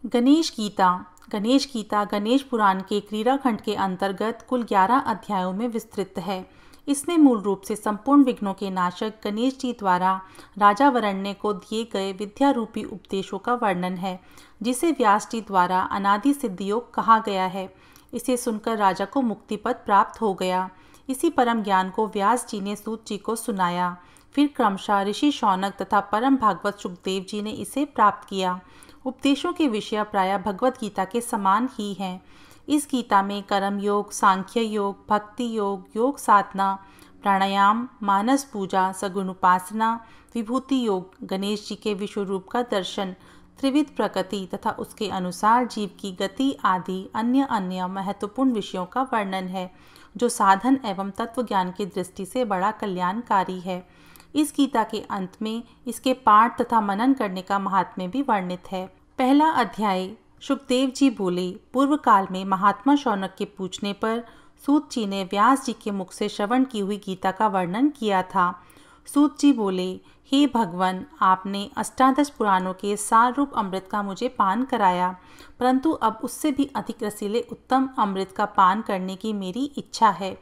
गणेश गीता। गणेश गीता गणेश पुराण के क्रीड़ाखंड के अंतर्गत कुल 11 अध्यायों में विस्तृत है। इसमें मूल रूप से संपूर्ण विघ्नों के नाशक गणेश जी द्वारा राजा वरण्य को दिए गए विद्या रूपी उपदेशों का वर्णन है, जिसे व्यास जी द्वारा अनादि सिद्धि योग कहा गया है। इसे सुनकर राजा को मुक्ति पद प्राप्त हो गया। इसी परम ज्ञान को व्यास जी ने सूत जी को सुनाया। फिर क्रमशः ऋषि शौनक तथा परम भागवत सुखदेव जी ने इसे प्राप्त किया। उपदेशों के विषय प्रायः भगवत गीता के समान ही हैं। इस गीता में कर्म योग, सांख्य योग, भक्ति योग, योग साधना, प्राणायाम, मानस पूजा, सगुण उपासना, विभूति योग, गणेश जी के विश्व रूप का दर्शन, त्रिविध प्रकृति तथा उसके अनुसार जीव की गति आदि अन्य अन्य महत्वपूर्ण विषयों का वर्णन है, जो साधन एवं तत्व ज्ञान की दृष्टि से बड़ा कल्याणकारी है। इस गीता के अंत में इसके पाठ तथा मनन करने का महात्म्य भी वर्णित है। पहला अध्याय। सुखदेव जी बोले, पूर्व काल में महात्मा शौनक के पूछने पर सूत जी ने व्यास जी के मुख से श्रवण की हुई गीता का वर्णन किया था। सूत जी बोले, हे भगवान, आपने अष्टादश पुराणों के सार रूप अमृत का मुझे पान कराया, परंतु अब उससे भी अधिक रसीले उत्तम अमृत का पान करने की मेरी इच्छा है,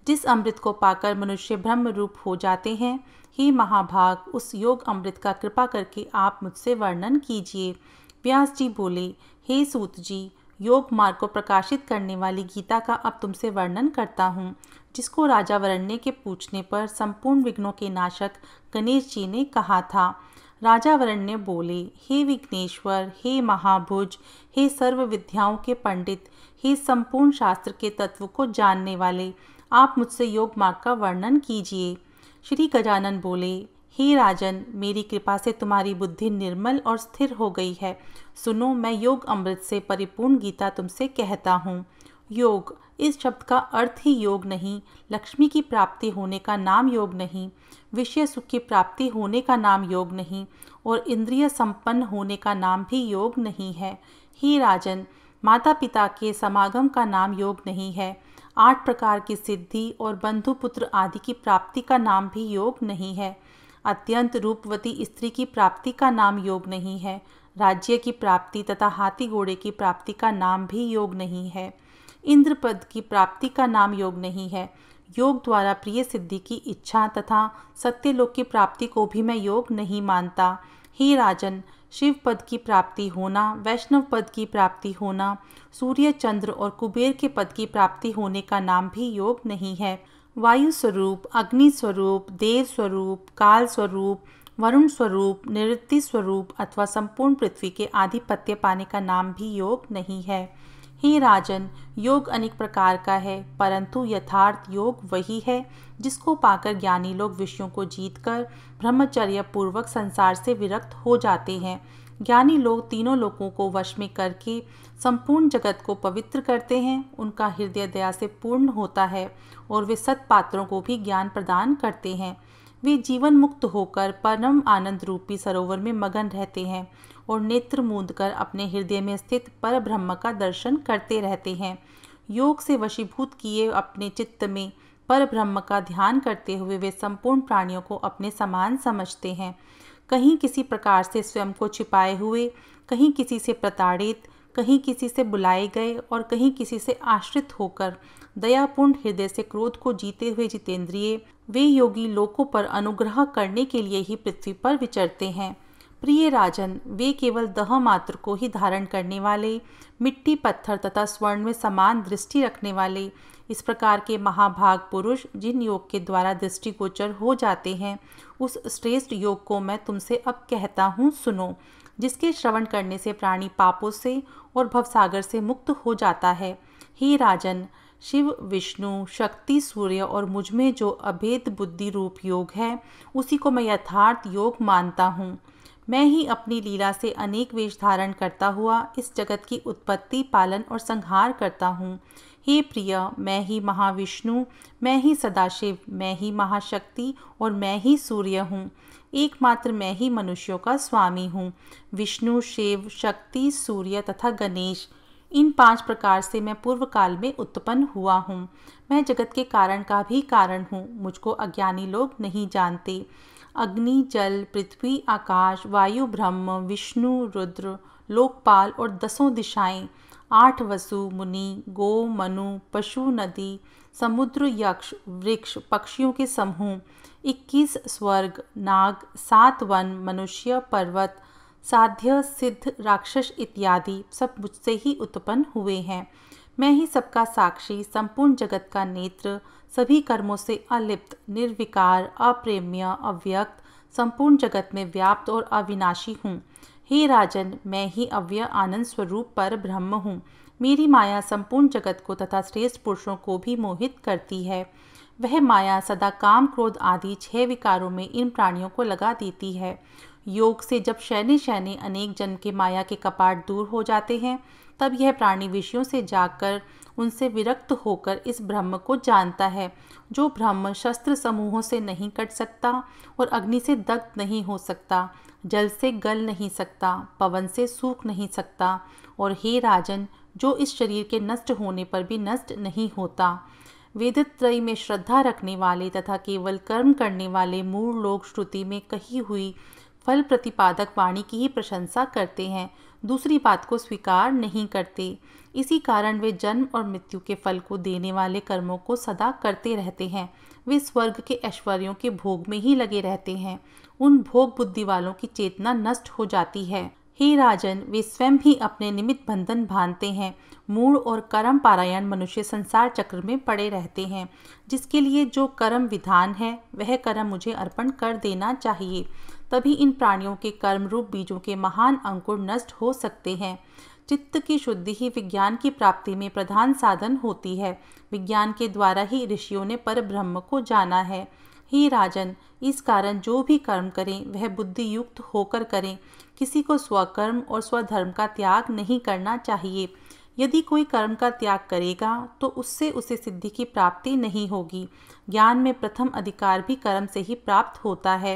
जिस अमृत को पाकर मनुष्य ब्रह्म रूप हो जाते हैं। हे महाभाग, उस योग अमृत का कृपा करके आप मुझसे वर्णन कीजिए। व्यास जी बोले, हे सूत जी, योग मार्ग को प्रकाशित करने वाली गीता का अब तुमसे वर्णन करता हूँ, जिसको राजा वरण्य के पूछने पर संपूर्ण विघ्नों के नाशक गणेश जी ने कहा था। राजा वरण्य बोले, हे विघ्नेश्वर, हे महाभुज, हे सर्व विद्याओं के पंडित, हे संपूर्ण शास्त्र के तत्व को जानने वाले, आप मुझसे योग मार्ग का वर्णन कीजिए। श्री गजानन बोले, हे राजन, मेरी कृपा से तुम्हारी बुद्धि निर्मल और स्थिर हो गई है। सुनो, मैं योग अमृत से परिपूर्ण गीता तुमसे कहता हूँ। योग, इस शब्द का अर्थ ही योग नहीं, लक्ष्मी की प्राप्ति होने का नाम योग नहीं, विषय सुख की प्राप्ति होने का नाम योग नहीं, और इंद्रिय संपन्न होने का नाम भी योग नहीं है। हे राजन, माता पिता के समागम का नाम योग नहीं है, 8 प्रकार की सिद्धि और बंधु पुत्र आदि की प्राप्ति का नाम भी योग नहीं है, अत्यंत रूपवती स्त्री की प्राप्ति का नाम योग नहीं है, राज्य की प्राप्ति तथा हाथी घोड़े की प्राप्ति का नाम भी योग नहीं है, इंद्र पद की प्राप्ति का नाम योग नहीं है। योग द्वारा प्रिय सिद्धि की इच्छा तथा सत्यलोक की प्राप्ति को भी मैं योग नहीं मानता। हे राजन, शिव पद की प्राप्ति होना, वैष्णव पद की प्राप्ति होना, सूर्य चंद्र और कुबेर के पद की प्राप्ति होने का नाम भी योग नहीं है। वायु स्वरूप, अग्नि स्वरूप, देव स्वरूप, काल स्वरूप, वरुण स्वरूप, निवृत्ति स्वरूप अथवा संपूर्ण पृथ्वी के आधिपत्य पाने का नाम भी योग नहीं है। हे राजन, योग अनेक प्रकार का है, परंतु यथार्थ योग वही है जिसको पाकर ज्ञानी लोग विषयों को जीतकर ब्रह्मचर्य पूर्वक संसार से विरक्त हो जाते हैं। ज्ञानी लोग तीनों लोकों को वश में करके संपूर्ण जगत को पवित्र करते हैं। उनका हृदय दया से पूर्ण होता है और वे सत्पात्रों को भी ज्ञान प्रदान करते हैं। वे जीवन मुक्त होकर परम आनंद रूपी सरोवर में मगन रहते हैं और नेत्र मूंद कर अपने हृदय में स्थित पर ब्रह्म का दर्शन करते रहते हैं। योग से वशीभूत किए अपने चित्त में पर ब्रह्म का ध्यान करते हुए वे संपूर्ण प्राणियों को अपने समान समझते हैं। कहीं किसी प्रकार से स्वयं को छिपाए हुए, कहीं किसी से प्रताड़ित, कहीं किसी से बुलाए गए और कहीं किसी से आश्रित होकर दयापूर्ण हृदय से क्रोध को जीते हुए जितेंद्रिय वे योगी लोकों पर अनुग्रह करने के लिए ही पृथ्वी पर विचरते हैं। प्रिय राजन, वे केवल दह मात्र को ही धारण करने वाले, मिट्टी, पत्थर तथा स्वर्ण में समान दृष्टि रखने वाले, इस प्रकार के महाभाग पुरुष जिन योग के द्वारा दृष्टिगोचर हो जाते हैं, उस श्रेष्ठ योग को मैं तुमसे अब कहता हूँ, सुनो, जिसके श्रवण करने से प्राणी पापों से और भवसागर से मुक्त हो जाता है। हे राजन, शिव, विष्णु, शक्ति, सूर्य और मुझमें जो अभेद बुद्धि रूप योग है, उसी को मैं यथार्थ योग मानता हूँ। मैं ही अपनी लीला से अनेक वेश धारण करता हुआ इस जगत की उत्पत्ति, पालन और संहार करता हूँ। हे प्रिय, मैं ही महाविष्णु, मैं ही सदाशिव, मैं ही महाशक्ति और मैं ही सूर्य हूँ। एकमात्र मैं ही मनुष्यों का स्वामी हूँ। विष्णु, शिव, शक्ति, सूर्य तथा गणेश, इन 5 प्रकार से मैं पूर्व काल में उत्पन्न हुआ हूँ। मैं जगत के कारण का भी कारण हूँ। मुझको अज्ञानी लोग नहीं जानते। अग्नि, जल, पृथ्वी, आकाश, वायु, ब्रह्म, विष्णु, रुद्र, लोकपाल और 10 दिशाएं, 8 वसु मुनि, गो मनु, पशु, नदी, समुद्र, यक्ष, वृक्ष, पक्षियों के समूह, 21 स्वर्ग, नाग, 7 वन, मनुष्य, पर्वत, साध्य, सिद्ध, राक्षस इत्यादि सब मुझसे ही उत्पन्न हुए हैं। मैं ही सबका साक्षी, संपूर्ण जगत का नेत्र, सभी कर्मों से अलिप्त, निर्विकार, अप्रेम्य, अव्यक्त, संपूर्ण जगत में व्याप्त और अविनाशी हूँ। हे राजन, मैं ही अव्यय आनंद स्वरूप पर ब्रह्म हूँ। मेरी माया संपूर्ण जगत को तथा श्रेष्ठ पुरुषों को भी मोहित करती है। वह माया सदा काम, क्रोध आदि 6 विकारों में इन प्राणियों को लगा देती है। योग से जब शैने शैने अनेक जन्म के माया के कपाट दूर हो जाते हैं, तब यह प्राणी विषयों से जागकर उनसे विरक्त होकर इस ब्रह्म को जानता है, जो ब्रह्म शस्त्र समूहों से नहीं कट सकता और अग्नि से दग्ध नहीं हो सकता, जल से गल नहीं सकता, पवन से सूख नहीं सकता, और हे राजन, जो इस शरीर के नष्ट होने पर भी नष्ट नहीं होता। वेदत्रयी में श्रद्धा रखने वाले तथा केवल कर्म करने वाले मूढ़ लोग श्रुति में कही हुई फल प्रतिपादक वाणी की ही प्रशंसा करते हैं, दूसरी बात को स्वीकार नहीं करते। इसी कारण वे जन्म और मृत्यु के फल को देने वाले कर्मों को सदा करते रहते हैं। वे स्वर्ग के ऐश्वर्यों के भोग में ही लगे रहते हैं। उन भोग बुद्धि वालों की चेतना नष्ट हो जाती है। हे राजन, वे स्वयं ही अपने निमित्त बंधन बांधते हैं। मूढ़ और कर्म पारायण मनुष्य संसार चक्र में पड़े रहते हैं। जिसके लिए जो कर्म विधान है, वह कर्म मुझे अर्पण कर देना चाहिए, तभी इन प्राणियों के कर्म रूप बीजों के महान अंकुर नष्ट हो सकते हैं। चित्त की शुद्धि ही विज्ञान की प्राप्ति में प्रधान साधन होती है। विज्ञान के द्वारा ही ऋषियों ने पर ब्रह्म को जाना है। हे राजन, इस कारण जो भी कर्म करें वह बुद्धि युक्त होकर करें। किसी को स्वकर्म और स्वधर्म का त्याग नहीं करना चाहिए। यदि कोई कर्म का त्याग करेगा तो उससे उसे सिद्धि की प्राप्ति नहीं होगी। ज्ञान में प्रथम अधिकार भी कर्म से ही प्राप्त होता है।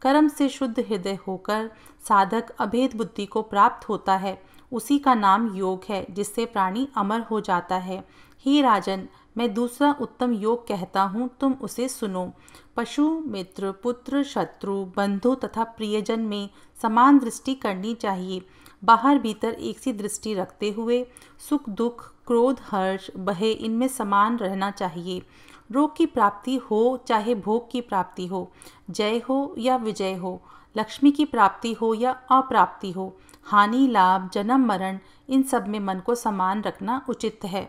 कर्म से शुद्ध हृदय होकर साधक अभेद बुद्धि को प्राप्त होता है। उसी का नाम योग है, जिससे प्राणी अमर हो जाता है। हे राजन, मैं दूसरा उत्तम योग कहता हूँ, तुम उसे सुनो। पशु, मित्र, पुत्र, शत्रु, बंधु तथा प्रियजन में समान दृष्टि करनी चाहिए। बाहर भीतर एक सी दृष्टि रखते हुए सुख दुख, क्रोध, हर्ष, भय इनमें समान रहना चाहिए। रोग की प्राप्ति हो चाहे भोग की प्राप्ति हो, जय हो या विजय हो, लक्ष्मी की प्राप्ति हो या अप्राप्ति हो, हानि लाभ, जन्म मरण, इन सब में मन को समान रखना उचित है।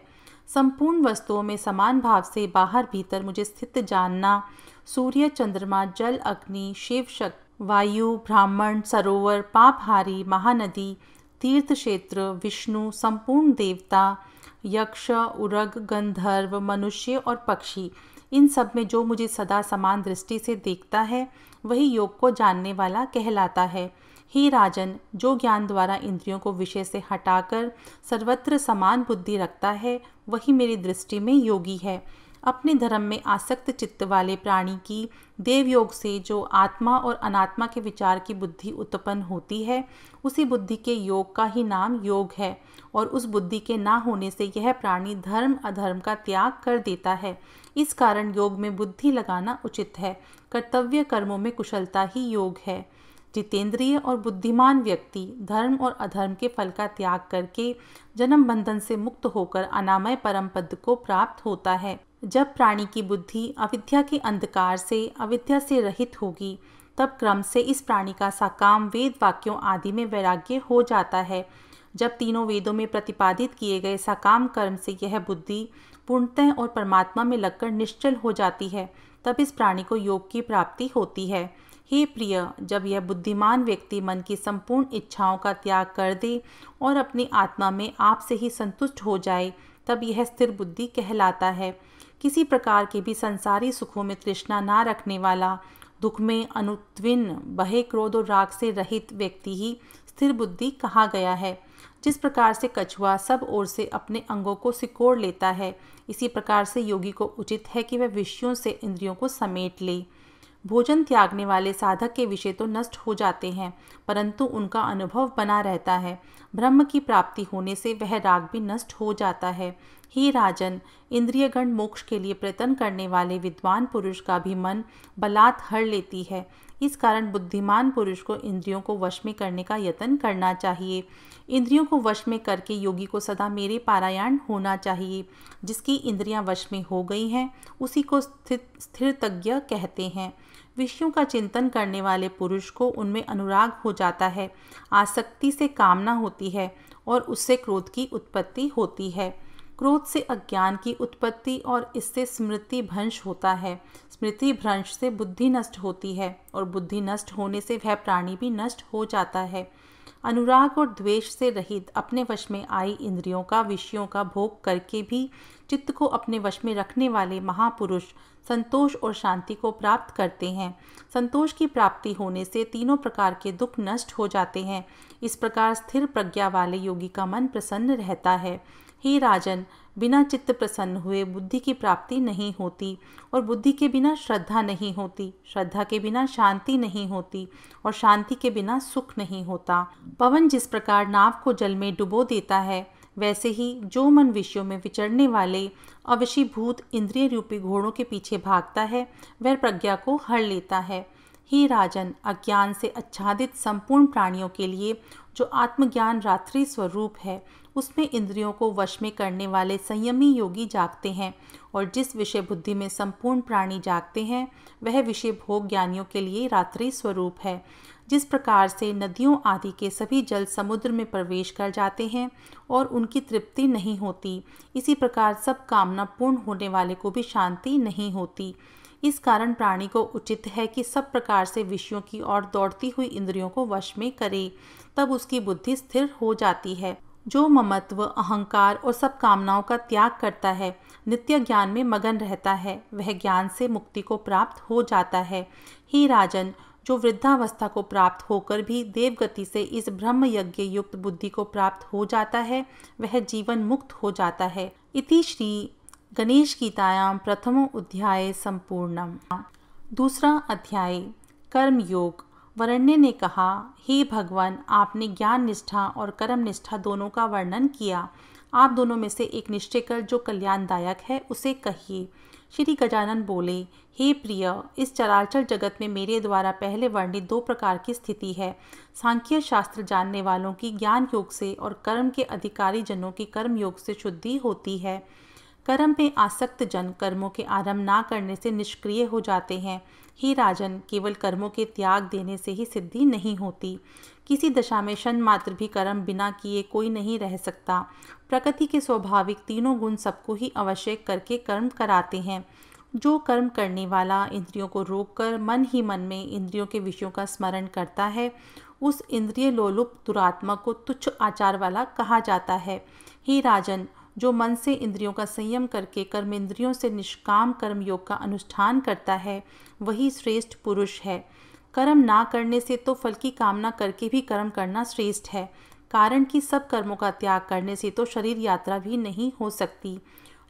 संपूर्ण वस्तुओं में समान भाव से बाहर भीतर मुझे स्थित जानना। सूर्य, चंद्रमा, जल, अग्नि, शिव, शक्ति, वायु, ब्राह्मण, सरोवर, पापहारी, महानदी, तीर्थ क्षेत्र, विष्णु, संपूर्ण देवता, यक्ष, उरग, गंधर्व, मनुष्य और पक्षी, इन सब में जो मुझे सदा समान दृष्टि से देखता है, वही योग को जानने वाला कहलाता है। हे राजन, जो ज्ञान द्वारा इंद्रियों को विषय से हटाकर सर्वत्र समान बुद्धि रखता है, वही मेरी दृष्टि में योगी है। अपने धर्म में आसक्त चित्त वाले प्राणी की देव योग से जो आत्मा और अनात्मा के विचार की बुद्धि उत्पन्न होती है, उसी बुद्धि के योग का ही नाम योग है। और उस बुद्धि के ना होने से यह प्राणी धर्म अधर्म का त्याग कर देता है। इस कारण योग में बुद्धि लगाना उचित है। कर्तव्य कर्मों में कुशलता ही योग है। जितेंद्रिय और बुद्धिमान व्यक्ति धर्म और अधर्म के फल का त्याग करके जन्म बंधन से मुक्त होकर अनामय परम पद को प्राप्त होता है। जब प्राणी की बुद्धि अविद्या के अंधकार से अविद्या से रहित होगी, तब क्रम से इस प्राणी का साकाम वेद वाक्यों आदि में वैराग्य हो जाता है। जब तीनों वेदों में प्रतिपादित किए गए साकाम कर्म से यह बुद्धि पूर्णतः और परमात्मा में लगकर निश्चल हो जाती है, तब इस प्राणी को योग की प्राप्ति होती है। हे प्रिय, जब यह बुद्धिमान व्यक्ति मन की संपूर्ण इच्छाओं का त्याग कर दे और अपनी आत्मा में आप से ही संतुष्ट हो जाए, तब यह स्थिर बुद्धि कहलाता है। किसी प्रकार के भी संसारी सुखों में तृष्णा ना रखने वाला, दुख में अनुद्विन्न, भय, क्रोध और राग से रहित व्यक्ति ही स्थिर बुद्धि कहा गया है। जिस प्रकार से कछुआ सब ओर से अपने अंगों को सिकोड़ लेता है, इसी प्रकार से योगी को उचित है कि वह विषयों से इंद्रियों को समेट ले। भोजन त्यागने वाले साधक के विषय तो नष्ट हो जाते हैं, परंतु उनका अनुभव बना रहता है। ब्रह्म की प्राप्ति होने से वह राग भी नष्ट हो जाता है। हे राजन, इंद्रियगण मोक्ष के लिए प्रयत्न करने वाले विद्वान पुरुष का भी मन बलात् हर लेती है। इस कारण बुद्धिमान पुरुष को इंद्रियों को वश में करने का यत्न करना चाहिए। इंद्रियों को वश में करके योगी को सदा मेरे पारायण होना चाहिए। जिसकी इंद्रियां वश में हो गई हैं उसी को स्थिरतज्ञ कहते हैं। विषयों का चिंतन करने वाले पुरुष को उनमें अनुराग हो जाता है, आसक्ति से कामना होती है और उससे क्रोध की उत्पत्ति होती है। क्रोध से अज्ञान की उत्पत्ति और इससे स्मृति भ्रंश होता है। स्मृति भ्रंश से बुद्धि नष्ट होती है और बुद्धि नष्ट होने से वह प्राणी भी नष्ट हो जाता है। अनुराग और द्वेष से रहित अपने वश में आई इंद्रियों का विषयों का भोग करके भी चित्त को अपने वश में रखने वाले महापुरुष संतोष और शांति को प्राप्त करते हैं। संतोष की प्राप्ति होने से तीनों प्रकार के दुख नष्ट हो जाते हैं। इस प्रकार स्थिर प्रज्ञा वाले योगी का मन प्रसन्न रहता है। हे राजन, बिना चित्त प्रसन्न हुए बुद्धि की प्राप्ति नहीं होती और बुद्धि के बिना श्रद्धा नहीं होती, श्रद्धा के बिना शांति नहीं होती और शांति के बिना सुख नहीं होता। पवन जिस प्रकार नाव को जल में डुबो देता है, वैसे ही जो मन विषयों में विचरने वाले अवशीभूत इंद्रिय रूपी घोड़ों के पीछे भागता है, वह प्रज्ञा को हर लेता है। हे राजन, अज्ञान से आच्छादित संपूर्ण प्राणियों के लिए जो आत्मज्ञान रात्रि स्वरूप है, उसमें इंद्रियों को वश में करने वाले संयमी योगी जागते हैं और जिस विषय बुद्धि में संपूर्ण प्राणी जागते हैं वह विषय भोग ज्ञानियों के लिए रात्रि स्वरूप है। जिस प्रकार से नदियों आदि के सभी जल समुद्र में प्रवेश कर जाते हैं और उनकी तृप्ति नहीं होती, इसी प्रकार सब कामना पूर्ण होने वाले को भी शांति नहीं होती। इस कारण प्राणी को उचित है कि सब प्रकार से विषयों की ओर दौड़ती हुई इंद्रियों को वश में करे, तब उसकी बुद्धि स्थिर हो जाती है। जो ममत्व, अहंकार और सब कामनाओं का त्याग करता है, नित्य ज्ञान में मगन रहता है, वह ज्ञान से मुक्ति को प्राप्त हो जाता है। हे राजन, जो वृद्धावस्था को प्राप्त होकर भी देवगति से इस ब्रह्म यज्ञ युक्त बुद्धि को प्राप्त हो जाता है, वह जीवन मुक्त हो जाता है। इति श्री गणेश गीतायां प्रथमो अध्याय संपूर्णम। दूसरा अध्याय कर्म योग। वरण्य ने कहा, हे भगवान, आपने ज्ञान निष्ठा और कर्म निष्ठा दोनों का वर्णन किया। आप दोनों में से एक निश्चय कर जो कल्याणदायक है उसे कहिए। श्री गजानन बोले, हे प्रिय, इस चराचर जगत में मेरे द्वारा पहले वर्णित दो प्रकार की स्थिति है। सांख्य शास्त्र जानने वालों की ज्ञान योग से और कर्म के अधिकारी जनों की कर्म योग से शुद्धि होती है। कर्म में आसक्त जन कर्मों के आरंभ ना करने से निष्क्रिय हो जाते हैं। हे राजन, केवल कर्मों के त्याग देने से ही सिद्धि नहीं होती। किसी दशा में क्षण मात्र भी कर्म बिना किए कोई नहीं रह सकता। प्रकृति के स्वाभाविक तीनों गुण सबको ही आवश्यक करके कर्म कराते हैं। जो कर्म करने वाला इंद्रियों को रोककर मन ही मन में इंद्रियों के विषयों का स्मरण करता है, उस इंद्रिय लोलुप दुरात्मा को तुच्छ आचार वाला कहा जाता है। हे राजन, जो मन से इंद्रियों का संयम करके कर्मेंद्रियों से निष्काम कर्म योग का अनुष्ठान करता है, वही श्रेष्ठ पुरुष है। कर्म ना करने से तो फल की कामना करके भी कर्म करना श्रेष्ठ है, कारण कि सब कर्मों का त्याग करने से तो शरीर यात्रा भी नहीं हो सकती।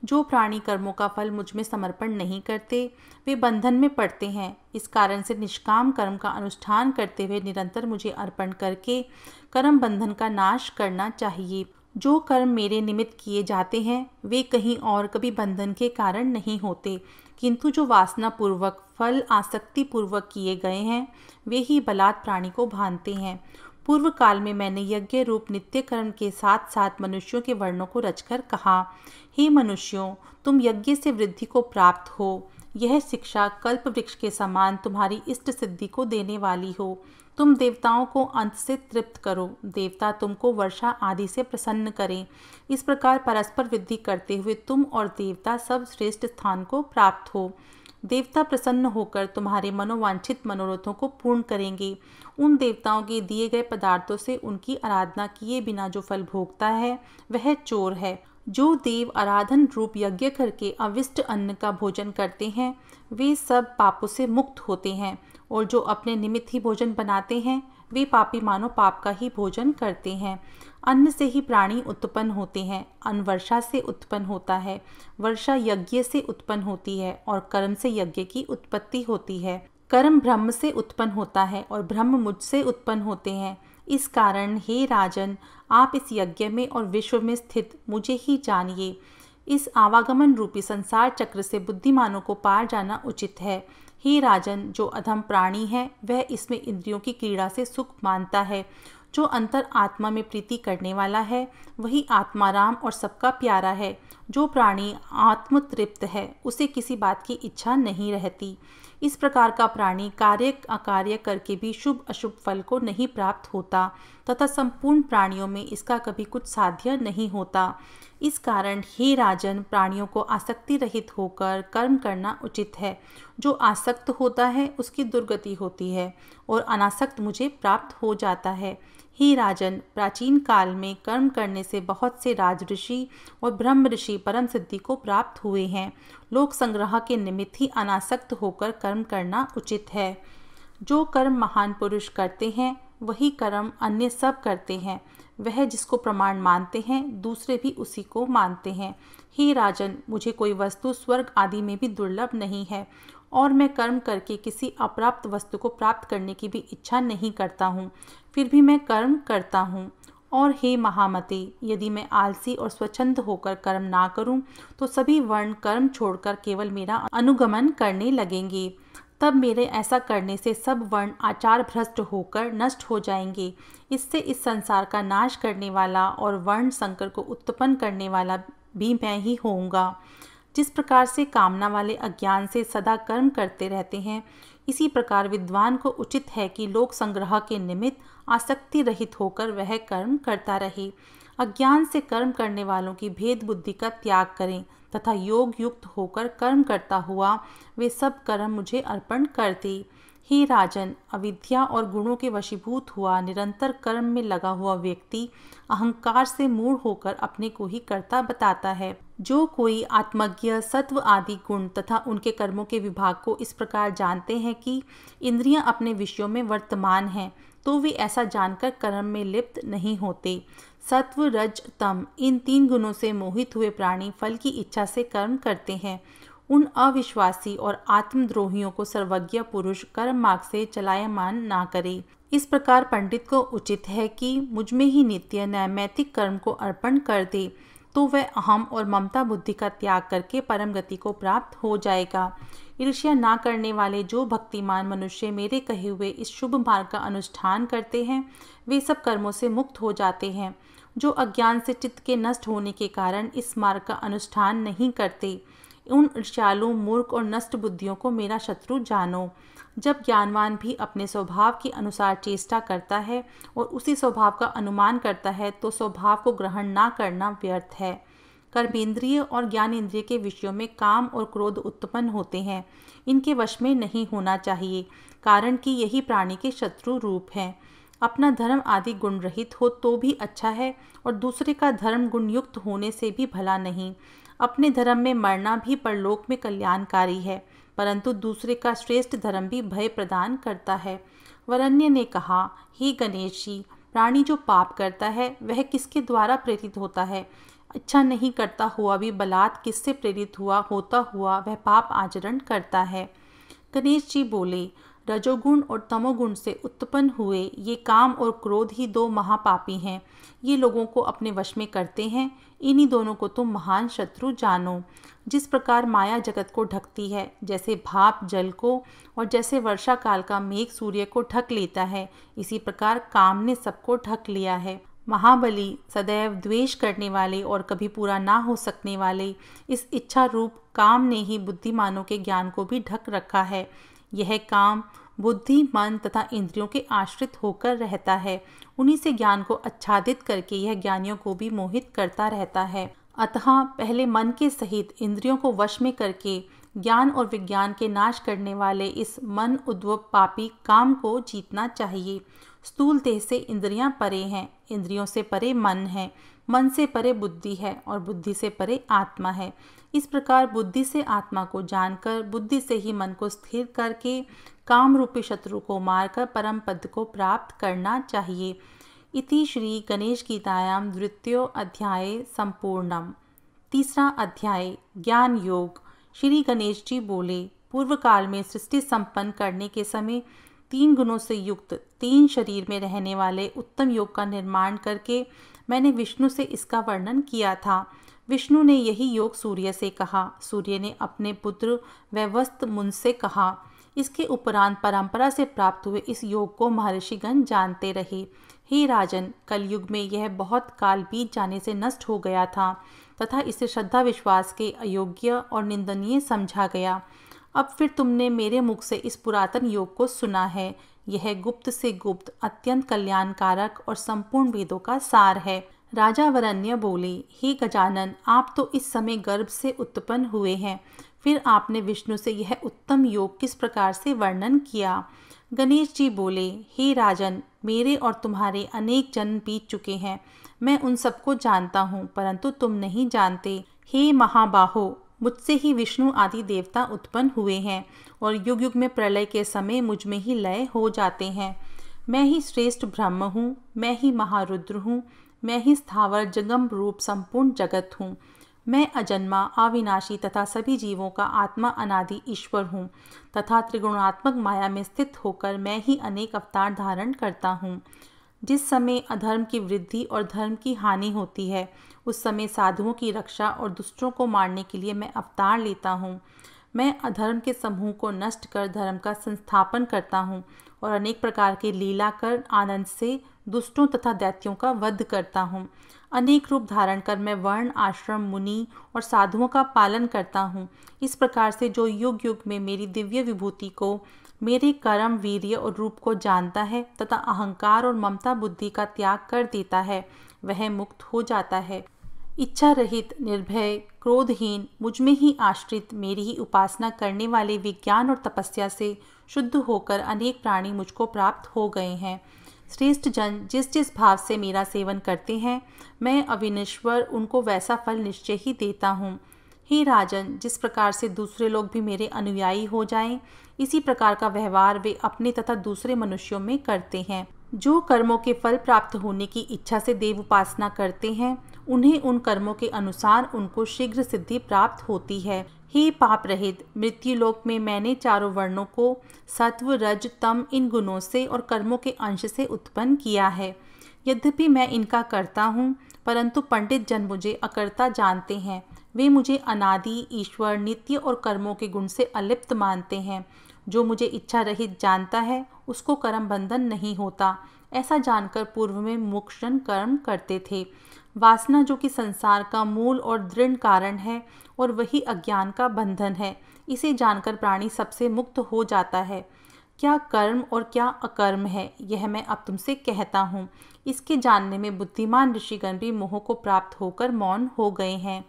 जो प्राणी कर्मों का फल मुझ में समर्पण नहीं करते, वे बंधन में पड़ते हैं। इस कारण से निष्काम कर्म का अनुष्ठान करते हुए निरंतर मुझे अर्पण करके कर्म बंधन का नाश करना चाहिए। जो कर्म मेरे निमित्त किए जाते हैं, वे कहीं और कभी बंधन के कारण नहीं होते, किंतु जो वासना पूर्वक फल आसक्ति पूर्वक किए गए हैं, वे ही बलात् प्राणी को बांधते हैं। पूर्व काल में मैंने यज्ञ रूप नित्य कर्म के साथ साथ मनुष्यों के वर्णों को रचकर कहा, हे मनुष्यों, तुम यज्ञ से वृद्धि को प्राप्त हो। यह शिक्षा कल्प वृक्ष के समान तुम्हारी इष्ट सिद्धि को देने वाली हो। तुम देवताओं को अंत से तृप्त करो, देवता तुमको वर्षा आदि से प्रसन्न करें। इस प्रकार परस्पर वृद्धि करते हुए तुम और देवता सब श्रेष्ठ स्थान को प्राप्त हो। देवता प्रसन्न होकर तुम्हारे मनोवांछित मनोरथों को पूर्ण करेंगे। उन देवताओं के दिए गए पदार्थों से उनकी आराधना किए बिना जो फल भोगता है, वह चोर है। जो देव आराधन रूप यज्ञ करके अविष्ट अन्न का भोजन करते हैं, वे सब पापों से मुक्त होते हैं, और जो अपने निमित्त ही भोजन बनाते हैं, वे पापी मानो पाप का ही भोजन करते हैं। अन्न से ही प्राणी उत्पन्न होते हैं, अन्न वर्षा से उत्पन्न होता है, वर्षा यज्ञ से उत्पन्न होती है और कर्म से यज्ञ की उत्पत्ति होती है। कर्म ब्रह्म से उत्पन्न होता है और ब्रह्म मुझसे उत्पन्न होते हैं। इस कारण हे राजन, आप इस यज्ञ में और विश्व में स्थित मुझे ही जानिए। इस आवागमन रूपी संसार चक्र से बुद्धिमानों को पार जाना उचित है। हे राजन, जो अधम प्राणी है वह इसमें इंद्रियों की क्रीड़ा से सुख मानता है। जो अंतर आत्मा में प्रीति करने वाला है वही आत्माराम और सबका प्यारा है। जो प्राणी आत्मतृप्त है उसे किसी बात की इच्छा नहीं रहती। इस प्रकार का प्राणी कार्य अकार्य करके भी शुभ अशुभ फल को नहीं प्राप्त होता तथा संपूर्ण प्राणियों में इसका कभी कुछ साध्य नहीं होता। इस कारण हे राजन, प्राणियों को आसक्ति रहित होकर कर्म करना उचित है। जो आसक्त होता है उसकी दुर्गति होती है और अनासक्त मुझे प्राप्त हो जाता है। हे राजन, प्राचीन काल में कर्म करने से बहुत से राजऋषि और ब्रह्म ऋषि परम सिद्धि को प्राप्त हुए हैं। लोक संग्रह के निमित्त ही अनासक्त होकर कर्म करना उचित है। जो कर्म महान पुरुष करते हैं वही कर्म अन्य सब करते हैं। वह जिसको प्रमाण मानते हैं दूसरे भी उसी को मानते हैं। हे राजन, मुझे कोई वस्तु स्वर्ग आदि में भी दुर्लभ नहीं है और मैं कर्म करके किसी अप्राप्त वस्तु को प्राप्त करने की भी इच्छा नहीं करता हूँ, फिर भी मैं कर्म करता हूँ। और हे महामते, यदि मैं आलसी और स्वच्छंद होकर कर्म ना करूँ तो सभी वर्ण कर्म छोड़कर केवल मेरा अनुगमन करने लगेंगे। तब मेरे ऐसा करने से सब वर्ण आचार भ्रष्ट होकर नष्ट हो जाएंगे। इससे इस संसार का नाश करने वाला और वर्ण संकर को उत्पन्न करने वाला भी मैं ही होऊंगा। जिस प्रकार से कामना वाले अज्ञान से सदा कर्म करते रहते हैं, इसी प्रकार विद्वान को उचित है कि लोक संग्रह के निमित्त आसक्ति रहित होकर वह कर्म करता रहे। अज्ञान से कर्म करने वालों की भेद बुद्धि का त्याग करें तथा योग युक्त होकर कर्म करता हुआ वे सब कर्म मुझे अर्पण कर दे। हे राजन, अविद्या और गुणों के वशीभूत हुआ निरंतर कर्म में लगा हुआ व्यक्ति अहंकार से मूढ़ होकर अपने को ही कर्ता बताता है। जो कोई आत्मज्ञ सत्व आदि गुण तथा उनके कर्मों के विभाग को इस प्रकार जानते हैं कि इंद्रियां अपने विषयों में वर्तमान हैं, तो वे ऐसा जानकर कर्म में लिप्त नहीं होते। सत्व रज तम इन तीन गुणों से मोहित हुए प्राणी फल की इच्छा से कर्म करते हैं। उन अविश्वासी और आत्मद्रोहियों को सर्वज्ञ पुरुष कर्म मार्ग से चलायमान ना करे। इस प्रकार पंडित को उचित है कि मुझमें ही नित्य नैमित्तिक कर्म को अर्पण कर दे, तो वह अहम और ममता बुद्धि का त्याग करके परम गति को प्राप्त हो जाएगा। ईर्ष्या ना करने वाले जो भक्तिमान मनुष्य मेरे कहे हुए इस शुभ मार्ग का अनुष्ठान करते हैं, वे सब कर्मों से मुक्त हो जाते हैं। जो अज्ञान से चित्त के नष्ट होने के कारण इस मार्ग का अनुष्ठान नहीं करते, उन ईर्ष्यालु मूर्ख और नष्ट बुद्धियों को मेरा शत्रु जानो। जब ज्ञानवान भी अपने स्वभाव के अनुसार चेष्टा करता है और उसी स्वभाव का अनुमान करता है, तो स्वभाव को ग्रहण ना करना व्यर्थ है। कर्मेंद्रिय और ज्ञानेंद्रिय के विषयों में काम और क्रोध उत्पन्न होते हैं। इनके वश में नहीं होना चाहिए, कारण कि यही प्राणी के शत्रु रूप हैं। अपना धर्म आदि गुण रहित हो तो भी अच्छा है और दूसरे का धर्म गुण युक्त होने से भी भला नहीं। अपने धर्म में मरना भी परलोक में कल्याणकारी है, परंतु दूसरे का श्रेष्ठ धर्म भी भय प्रदान करता है। वरन्य ने कहा, हे गणेश जी, प्राणी जो पाप करता है वह किसके द्वारा प्रेरित होता है? इच्छा नहीं करता हुआ भी बलात् किससे प्रेरित होता हुआ वह पाप आचरण करता है। गणेश जी बोले, रजोगुण और तमोगुण से उत्पन्न हुए ये काम और क्रोध ही दो महापापी हैं। ये लोगों को अपने वश में करते हैं। इन्हीं दोनों को तुम महान शत्रु जानो। जिस प्रकार माया जगत को ढकती है, जैसे भाप जल को और जैसे वर्षा काल का मेघ सूर्य को ढक लेता है, इसी प्रकार काम ने सबको ढक लिया है। महाबली, सदैव द्वेष करने वाले और कभी पूरा ना हो सकने वाले इस इच्छा रूप काम ने ही बुद्धिमानों के ज्ञान को भी ढक रखा है। यह काम बुद्धि, मन तथा इंद्रियों के आश्रित होकर रहता है। उन्हीं से ज्ञान को आच्छादित करके यह ज्ञानियों को भी मोहित करता रहता है। अतः पहले मन के सहित इंद्रियों को वश में करके ज्ञान और विज्ञान के नाश करने वाले इस मन उद्भव पापी काम को जीतना चाहिए। स्थूल देह से इंद्रियां परे हैं, इंद्रियों से परे मन है, मन से परे बुद्धि है और बुद्धि से परे आत्मा है। इस प्रकार बुद्धि से आत्मा को जानकर बुद्धि से ही मन को स्थिर करके काम रूपी शत्रु को मारकर परम पद को प्राप्त करना चाहिए। इति श्री गणेश गीतायाम द्वितीयो अध्याय संपूर्णम। तीसरा अध्याय ज्ञान योग। श्री गणेश जी बोले, पूर्व काल में सृष्टि संपन्न करने के समय 3 गुणों से युक्त 3 शरीर में रहने वाले उत्तम योग का निर्माण करके मैंने विष्णु से इसका वर्णन किया था। विष्णु ने यही योग सूर्य से कहा। सूर्य ने अपने पुत्र वैवस्वत मुनि से कहा। इसके उपरांत परंपरा से प्राप्त हुए इस योग को महर्षिगण जानते रहे। हे राजन, कलयुग में यह बहुत काल बीत जाने से नष्ट हो गया था तथा इसे श्रद्धा विश्वास के अयोग्य और निंदनीय समझा गया। अब फिर तुमने मेरे मुख से इस पुरातन योग को सुना है। यह गुप्त से गुप्त, अत्यंत कल्याणकारक और संपूर्ण वेदों का सार है। राजा वरण्य बोले, हे गजानन, आप तो इस समय गर्भ से उत्पन्न हुए हैं, फिर आपने विष्णु से यह उत्तम योग किस प्रकार से वर्णन किया? गणेश जी बोले, हे राजन, मेरे और तुम्हारे अनेक जन्म बीत चुके हैं। मैं उन सबको जानता हूँ, परंतु तुम नहीं जानते। हे महाबाहो, मुझसे ही विष्णु आदि देवता उत्पन्न हुए हैं और युग युग में प्रलय के समय मुझ में ही लय हो जाते हैं। मैं ही श्रेष्ठ ब्रह्म हूँ, मैं ही महारुद्र हूँ, मैं ही स्थावर जंगम रूप संपूर्ण जगत हूँ। मैं अजन्मा, अविनाशी तथा सभी जीवों का आत्मा अनादि ईश्वर हूँ तथा त्रिगुणात्मक माया में स्थित होकर मैं ही अनेक अवतार धारण करता हूँ। जिस समय अधर्म की वृद्धि और धर्म की हानि होती है, उस समय साधुओं की रक्षा और दुष्टों को मारने के लिए मैं अवतार लेता हूँ। मैं अधर्म के समूह को नष्ट कर धर्म का संस्थापन करता हूँ और अनेक प्रकार के लीला कर आनंद से दुष्टों तथा दैत्यों का वध करता हूँ। अनेक रूप धारण कर मैं वर्ण, आश्रम, मुनि और साधुओं का पालन करता हूँ। इस प्रकार से जो युग युग में मेरी दिव्य विभूति को, मेरे कर्म, वीर्य और रूप को जानता है तथा अहंकार और ममता बुद्धि का त्याग कर देता है, वह मुक्त हो जाता है। इच्छा रहित, निर्भय, क्रोधहीन, मुझ में ही आश्रित, मेरी ही उपासना करने वाले विज्ञान और तपस्या से शुद्ध होकर अनेक प्राणी मुझको प्राप्त हो गए हैं। श्रेष्ठ जन जिस जिस भाव से मेरा सेवन करते हैं, मैं अविनश्वर उनको वैसा फल निश्चय ही देता हूँ। हे राजन, जिस प्रकार से दूसरे लोग भी मेरे अनुयायी हो जाएं, इसी प्रकार का व्यवहार वे अपने तथा दूसरे मनुष्यों में करते हैं। जो कर्मों के फल प्राप्त होने की इच्छा से देव उपासना करते हैं, उन्हें उन कर्मों के अनुसार उनको शीघ्र सिद्धि प्राप्त होती है। हे पाप रहित, मृत्युलोक में मैंने चारों वर्णों को सत्व, रज, तम इन गुणों से और कर्मों के अंश से उत्पन्न किया है। यद्यपि मैं इनका करता हूँ, परंतु पंडित जन मुझे अकर्ता जानते हैं। वे मुझे अनादि, ईश्वर, नित्य और कर्मों के गुण से अलिप्त मानते हैं। जो मुझे इच्छा रहित जानता है, उसको कर्म बंधन नहीं होता। ऐसा जानकर पूर्व में मोक्षजन कर्म करते थे। वासना जो कि संसार का मूल और दृढ़ कारण है और वही अज्ञान का बंधन है, इसे जानकर प्राणी सबसे मुक्त हो जाता है। क्या कर्म और क्या अकर्म है, यह मैं अब तुमसे कहता हूँ। इसके जानने में बुद्धिमान ऋषिगण भी मोह को प्राप्त होकर मौन हो गए हैं।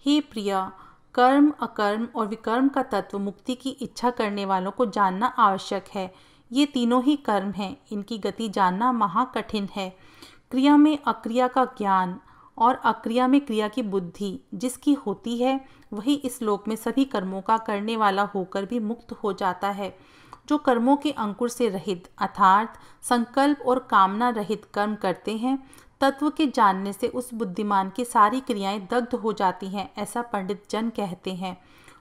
हे प्रिया, कर्म, अकर्म और विकर्म का तत्व मुक्ति की इच्छा करने वालों को जानना आवश्यक है। ये तीनों ही कर्म हैं, इनकी गति जानना महाकठिन है। क्रिया में अक्रिया का ज्ञान और अक्रिया में क्रिया की बुद्धि जिसकी होती है, वही इस लोक में सभी कर्मों का करने वाला होकर भी मुक्त हो जाता है। जो कर्मों के अंकुर से रहित अर्थात संकल्प और कामना रहित कर्म करते हैं, तत्व के जानने से उस बुद्धिमान की सारी क्रियाएं दग्ध हो जाती हैं, ऐसा पंडित जन कहते हैं।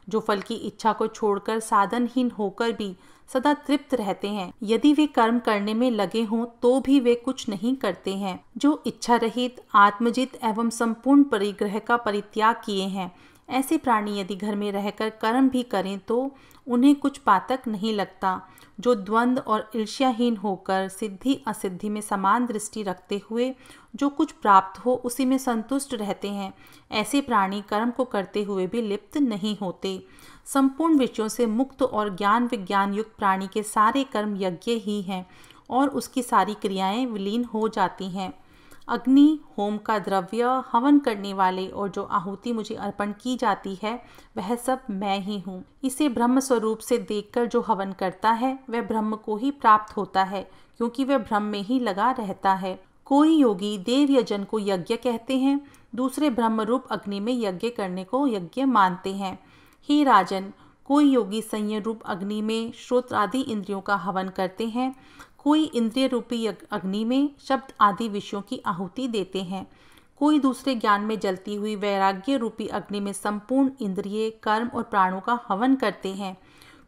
जो फल की इच्छा को छोड़कर साधनहीन होकर भी सदा तृप्त रहते हैं, यदि वे कर्म करने में लगे हों तो भी वे कुछ नहीं करते हैं। जो इच्छा रहित, आत्मजित एवं संपूर्ण परिग्रह का परित्याग किए हैं, ऐसे प्राणी यदि घर में रहकर कर्म भी करें तो उन्हें कुछ पातक नहीं लगता। जो द्वंद्व और ईर्ष्याहीन होकर सिद्धि असिद्धि में समान दृष्टि रखते हुए जो कुछ प्राप्त हो उसी में संतुष्ट रहते हैं, ऐसे प्राणी कर्म को करते हुए भी लिप्त नहीं होते। संपूर्ण विषयों से मुक्त और ज्ञान विज्ञान युक्त प्राणी के सारे कर्म यज्ञ ही हैं और उसकी सारी क्रियाएं विलीन हो जाती हैं। अग्नि, होम का द्रव्य, हवन करने वाले और जो आहुति मुझे अर्पण की जाती है, वह सब मैं ही हूँ। इसे ब्रह्म स्वरूप से देखकर जो हवन करता है वह ब्रह्म को ही प्राप्त होता है, क्योंकि वह ब्रह्म में ही लगा रहता है। कोई योगी देव यजन को यज्ञ कहते हैं, दूसरे ब्रह्म रूप अग्नि में यज्ञ करने को यज्ञ मानते हैं। हे राजन, कोई योगी संयम रूप अग्नि में श्रोत्र आदि इंद्रियों का हवन करते हैं, कोई इंद्रिय रूपी अग्नि में शब्द आदि विषयों की आहुति देते हैं, कोई दूसरे ज्ञान में जलती हुई वैराग्य रूपी अग्नि में संपूर्ण इंद्रिय, कर्म और प्राणों का हवन करते हैं,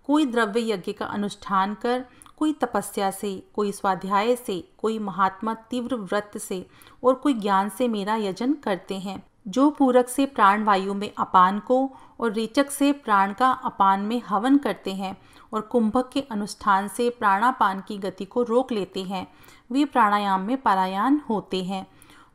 कोई द्रव्य यज्ञ का अनुष्ठान कर, कोई तपस्या से, कोई स्वाध्याय से, कोई महात्मा तीव्र व्रत से और कोई ज्ञान से मेरा यजन करते हैं। जो पूरक से प्राण वायु में अपान को और रेचक से प्राण का अपान में हवन करते हैं और कुंभक के अनुष्ठान से प्राणापान की गति को रोक लेते हैं, वे प्राणायाम में परायण होते हैं।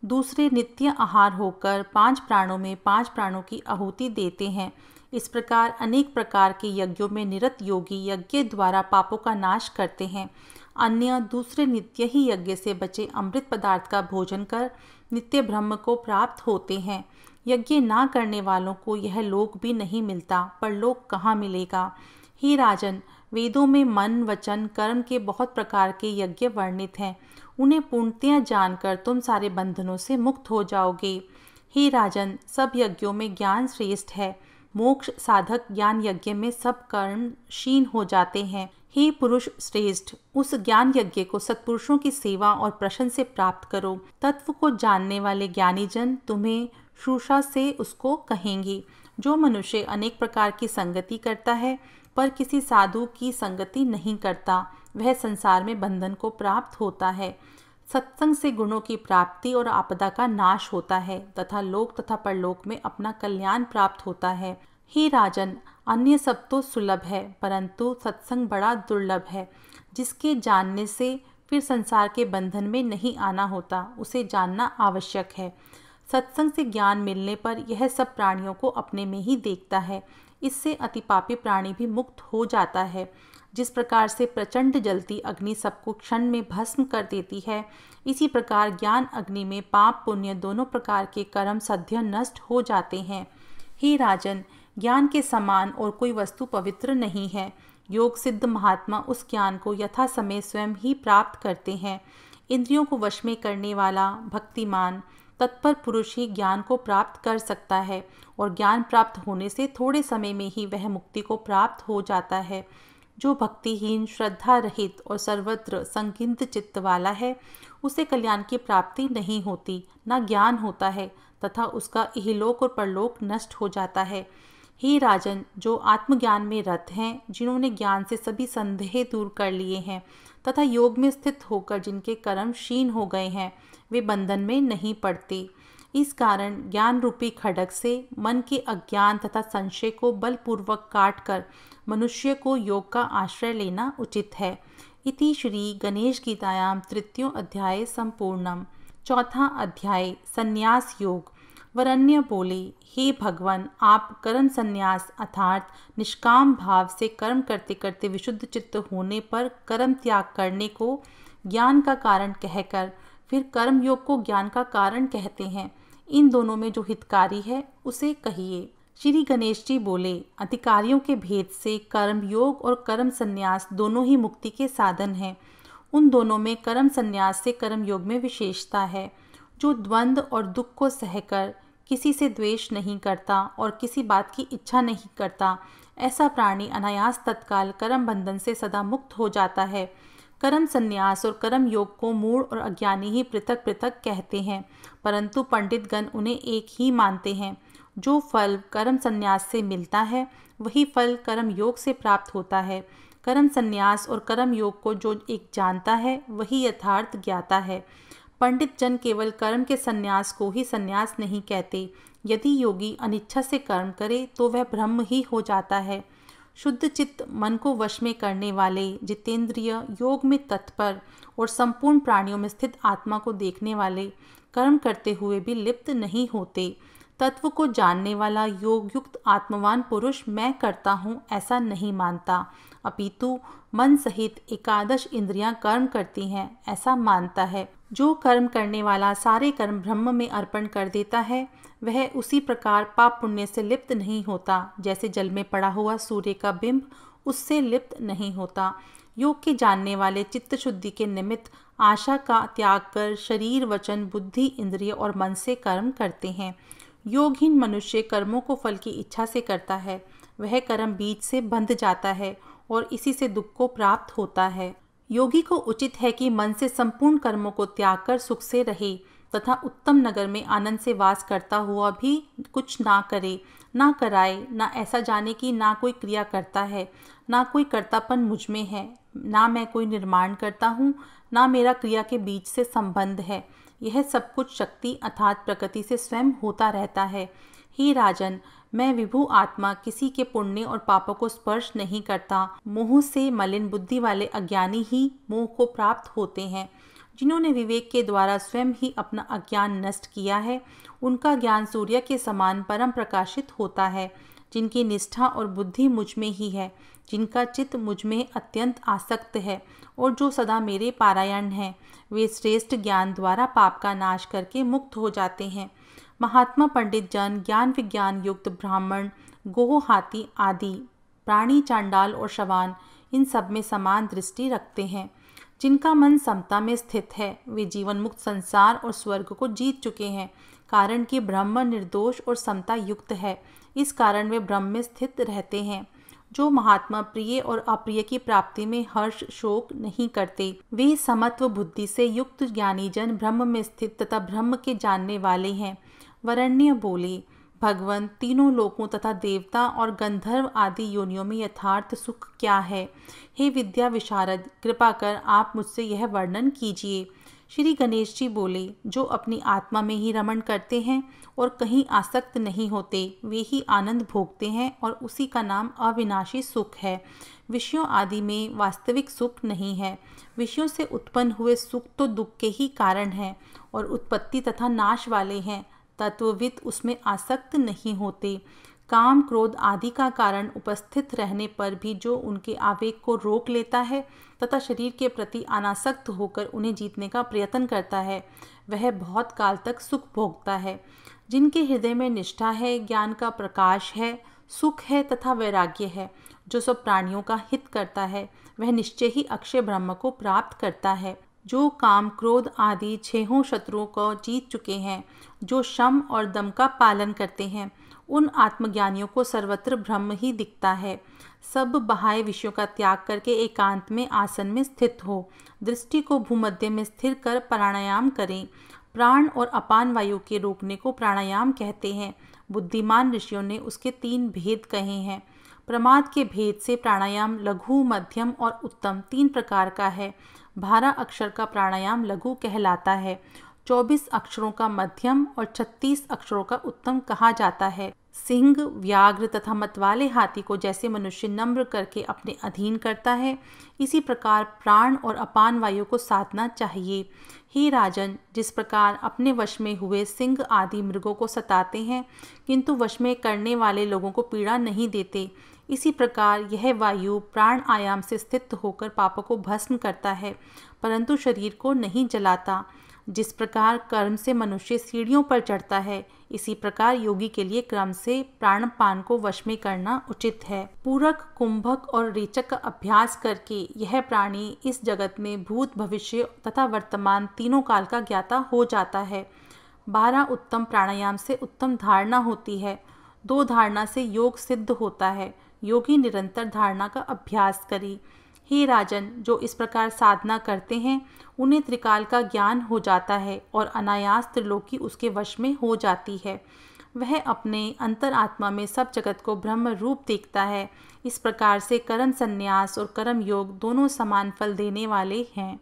दूसरे नित्य आहार होकर 5 प्राणों में 5 प्राणों की आहुति देते हैं। इस प्रकार अनेक प्रकार के यज्ञों में निरत योगी यज्ञ द्वारा पापों का नाश करते हैं। अन्य दूसरे नित्य ही यज्ञ से बचे अमृत पदार्थ का भोजन कर नित्य ब्रह्म को प्राप्त होते हैं। यज्ञ ना करने वालों को यह लोक भी नहीं मिलता, परलोक कहाँ मिलेगा। हे राजन, वेदों में मन, वचन, कर्म के बहुत प्रकार के यज्ञ वर्णित हैं। उन्हें पूर्णतया जानकर तुम सारे बंधनों से मुक्त हो जाओगे। हे राजन, सब यज्ञों में ज्ञान श्रेष्ठ है। मोक्ष साधक ज्ञान यज्ञ में सब कर्म क्षीण हो जाते हैं। हे पुरुष श्रेष्ठ, उस ज्ञान यज्ञ को सत्पुरुषों की सेवा और प्रश्न से प्राप्त करो। तत्व को जानने वाले ज्ञानी जन तुम्हें श्रूषा से उसको कहेंगे। जो मनुष्य अनेक प्रकार की संगति करता है पर किसी साधु की संगति नहीं करता, वह संसार में बंधन को प्राप्त होता है। सत्संग से गुणों की प्राप्ति और आपदा का नाश होता है तथा लोक तथा परलोक में अपना कल्याण प्राप्त होता है। हे राजन, अन्य सब तो सुलभ है, परंतु सत्संग बड़ा दुर्लभ है। जिसके जानने से फिर संसार के बंधन में नहीं आना होता, उसे जानना आवश्यक है। सत्संग से ज्ञान मिलने पर यह सब प्राणियों को अपने में ही देखता है। इससे अतिपापी प्राणी भी मुक्त हो जाता है। जिस प्रकार से प्रचंड जलती अग्नि सबको क्षण में भस्म कर देती है, इसी प्रकार ज्ञान अग्नि में पाप पुण्य दोनों प्रकार के कर्म सद्य नष्ट हो जाते हैं। हे राजन, ज्ञान के समान और कोई वस्तु पवित्र नहीं है। योग सिद्ध महात्मा उस ज्ञान को यथा समय स्वयं ही प्राप्त करते हैं। इंद्रियों को वश में करने वाला भक्तिमान तत्पर पुरुष ही ज्ञान को प्राप्त कर सकता है और ज्ञान प्राप्त होने से थोड़े समय में ही वह मुक्ति को प्राप्त हो जाता है। जो भक्तिहीन, श्रद्धा रहित और सर्वत्र संकीर्ण चित्त वाला है, उसे कल्याण की प्राप्ति नहीं होती, ना ज्ञान होता है तथा उसका इहलोक और परलोक नष्ट हो जाता है। हे राजन, जो आत्मज्ञान में रत हैं, जिन्होंने ज्ञान से सभी संदेह दूर कर लिए हैं तथा योग में स्थित होकर जिनके कर्म क्षीण हो गए हैं, वे बंधन में नहीं पड़ते। इस कारण ज्ञान रूपी खड्ग से मन के अज्ञान तथा संशय को बलपूर्वक काटकर मनुष्य को योग का आश्रय लेना उचित है। इति श्री गणेश गीतायां तृतीयो अध्याय संपूर्णम। चौथा अध्याय संन्यास योग। वरण्य बोले, हे भगवान, आप कर्म संन्यास अर्थात निष्काम भाव से कर्म करते करते विशुद्ध चित्त होने पर कर्म त्याग करने को ज्ञान का कारण कहकर फिर कर्म योग को ज्ञान का कारण कहते हैं। इन दोनों में जो हितकारी है उसे कहिए। श्री गणेश जी बोले, अधिकारियों के भेद से कर्म योग और कर्म संन्यास दोनों ही मुक्ति के साधन हैं। उन दोनों में कर्म संन्यास से कर्म योग में विशेषता है। जो द्वंद्व और दुख को सहकर किसी से द्वेष नहीं करता और किसी बात की इच्छा नहीं करता, ऐसा प्राणी अनायास तत्काल कर्म बंधन से सदा मुक्त हो जाता है। कर्म संन्यास और कर्म योग को मूढ़ और अज्ञानी ही पृथक पृथक कहते हैं, परंतु पंडितगण उन्हें एक ही मानते हैं। जो फल कर्म संन्यास से मिलता है, वही फल कर्म योग से प्राप्त होता है। कर्म संन्यास और कर्म योग को जो एक जानता है, वही यथार्थ ज्ञाता है। पंडित जन केवल कर्म के संन्यास को ही संन्यास नहीं कहते। यदि योगी अनिच्छा से कर्म करे तो वह ब्रह्म ही हो जाता है। शुद्ध चित्त मन को वश में करने वाले जितेंद्रिय, योग में तत्पर और संपूर्ण प्राणियों में स्थित आत्मा को देखने वाले कर्म करते हुए भी लिप्त नहीं होते। तत्व को जानने वाला योग युक्त आत्मवान पुरुष मैं करता हूँ ऐसा नहीं मानता, अपितु मन सहित एकादश इंद्रियां कर्म करती हैं ऐसा मानता है। जो कर्म करने वाला सारे कर्म ब्रह्म में अर्पण कर देता है, वह उसी प्रकार पाप पुण्य से लिप्त नहीं होता, जैसे जल में पड़ा हुआ सूर्य का बिंब उससे लिप्त नहीं होता। योग के जानने वाले चित्त शुद्धि के निमित्त आशा का त्याग कर शरीर, वचन, बुद्धि, इंद्रिय और मन से कर्म करते हैं। योगहीन मनुष्य कर्मों को फल की इच्छा से करता है। वह कर्म बीज से बंध जाता है और इसी से दुख को प्राप्त होता है। योगी को उचित है कि मन से संपूर्ण कर्मों को त्याग कर सुख से रहे तथा उत्तम नगर में आनंद से वास करता हुआ भी कुछ ना करे, ना कराए, ना ऐसा जाने कि ना कोई क्रिया करता है, ना कोई कर्तापन मुझ में है, ना मैं कोई निर्माण करता हूँ, ना मेरा क्रिया के बीच से संबंध है। यह सब कुछ शक्ति अर्थात प्रकृति से स्वयं होता रहता है। हे राजन, मैं विभु आत्मा किसी के पुण्य और पापों को स्पर्श नहीं करता। मोह से मलिन बुद्धि वाले अज्ञानी ही मोह को प्राप्त होते हैं। जिन्होंने विवेक के द्वारा स्वयं ही अपना अज्ञान नष्ट किया है, उनका ज्ञान सूर्य के समान परम प्रकाशित होता है। जिनकी निष्ठा और बुद्धि मुझ में ही है, जिनका चित्त मुझ में अत्यंत आसक्त है और जो सदा मेरे पारायण हैं, वे श्रेष्ठ ज्ञान द्वारा पाप का नाश करके मुक्त हो जाते हैं। महात्मा पंडित जन ज्ञान विज्ञान युक्त ब्राह्मण, गोह, हाथी आदि प्राणी, चांडाल और शवान इन सब में समान दृष्टि रखते हैं। जिनका मन समता में स्थित है, वे जीवन मुक्त संसार और स्वर्ग को जीत चुके हैं। कारण कि ब्रह्म निर्दोष और समता युक्त है, इस कारण वे ब्रह्म में स्थित रहते हैं। जो महात्मा प्रिय और अप्रिय की प्राप्ति में हर्ष शोक नहीं करते, वे समत्व बुद्धि से युक्त ज्ञानी जन ब्रह्म में स्थित तथा ब्रह्म के जानने वाले हैं। वरण्य बोले, भगवान, तीनों लोकों तथा देवता और गंधर्व आदि योनियों में यथार्थ सुख क्या है? हे विद्या विशारद, कृपा कर आप मुझसे यह वर्णन कीजिए। श्री गणेश जी बोले, जो अपनी आत्मा में ही रमण करते हैं और कहीं आसक्त नहीं होते, वे ही आनंद भोगते हैं और उसी का नाम अविनाशी सुख है। विषयों आदि में वास्तविक सुख नहीं है। विषयों से उत्पन्न हुए सुख तो दुख के ही कारण है और उत्पत्ति तथा नाश वाले हैं। तत्वविद उसमें आसक्त नहीं होते। काम क्रोध आदि का कारण उपस्थित रहने पर भी जो उनके आवेग को रोक लेता है तथा शरीर के प्रति अनासक्त होकर उन्हें जीतने का प्रयत्न करता है, वह बहुत काल तक सुख भोगता है। जिनके हृदय में निष्ठा है, ज्ञान का प्रकाश है, सुख है तथा वैराग्य है, जो सब प्राणियों का हित करता है, वह निश्चय ही अक्षय ब्रह्म को प्राप्त करता है। जो काम क्रोध आदि छहों शत्रुओं को जीत चुके हैं, जो शम और दम का पालन करते हैं, उन आत्मज्ञानियों को सर्वत्र ब्रह्म ही दिखता है। सब बाह्य विषयों का त्याग करके एकांत में आसन में स्थित हो, दृष्टि को भूमध्य में स्थिर कर प्राणायाम करें। प्राण और अपान वायु के रोकने को प्राणायाम कहते हैं। बुद्धिमान ऋषियों ने उसके 3 भेद कहे हैं। प्रमाद के भेद से प्राणायाम लघु, मध्यम और उत्तम 3 प्रकार का है। 12 अक्षर का प्राणायाम लघु कहलाता है, 24 अक्षरों का मध्यम और 36 अक्षरों का उत्तम कहा जाता है। सिंह, व्याघ्र तथा मतवाले हाथी को जैसे मनुष्य नम्र करके अपने अधीन करता है, इसी प्रकार प्राण और अपान वायु को साधना चाहिए। हे राजन, जिस प्रकार अपने वश में हुए सिंह आदि मृगों को सताते हैं किंतु वश में करने वाले लोगों को पीड़ा नहीं देते, इसी प्रकार यह वायु प्राण आयाम से स्थित होकर पापों को भस्म करता है परंतु शरीर को नहीं जलाता। जिस प्रकार कर्म से मनुष्य सीढ़ियों पर चढ़ता है, इसी प्रकार योगी के लिए क्रम से प्राणपान को वश में करना उचित है। पूरक, कुंभक और रेचक का अभ्यास करके यह प्राणी इस जगत में भूत, भविष्य तथा वर्तमान तीनों काल का ज्ञाता हो जाता है। 12 उत्तम प्राणायाम से उत्तम धारणा होती है। 2 धारणा से योग सिद्ध होता है। योगी निरंतर धारणा का अभ्यास करे। हे राजन, जो इस प्रकार साधना करते हैं उन्हें त्रिकाल का ज्ञान हो जाता है और अनायास त्रिलोकी उसके वश में हो जाती है। वह अपने अंतरात्मा में सब जगत को ब्रह्म रूप देखता है। इस प्रकार से कर्म संन्यास और कर्म योग दोनों समान फल देने वाले हैं।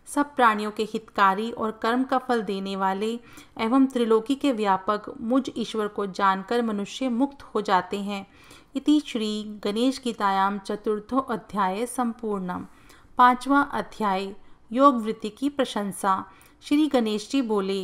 सब प्राणियों के हितकारी और कर्म का फल देने वाले एवं त्रिलोकी के व्यापक मुझ ईश्वर को जानकर मनुष्य मुक्त हो जाते हैं। इति श्री गणेश गीतायाम चतुर्थो अध्याय संपूर्णम। 5वां अध्याय योग वृत्ति की प्रशंसा। श्री गणेश जी बोले,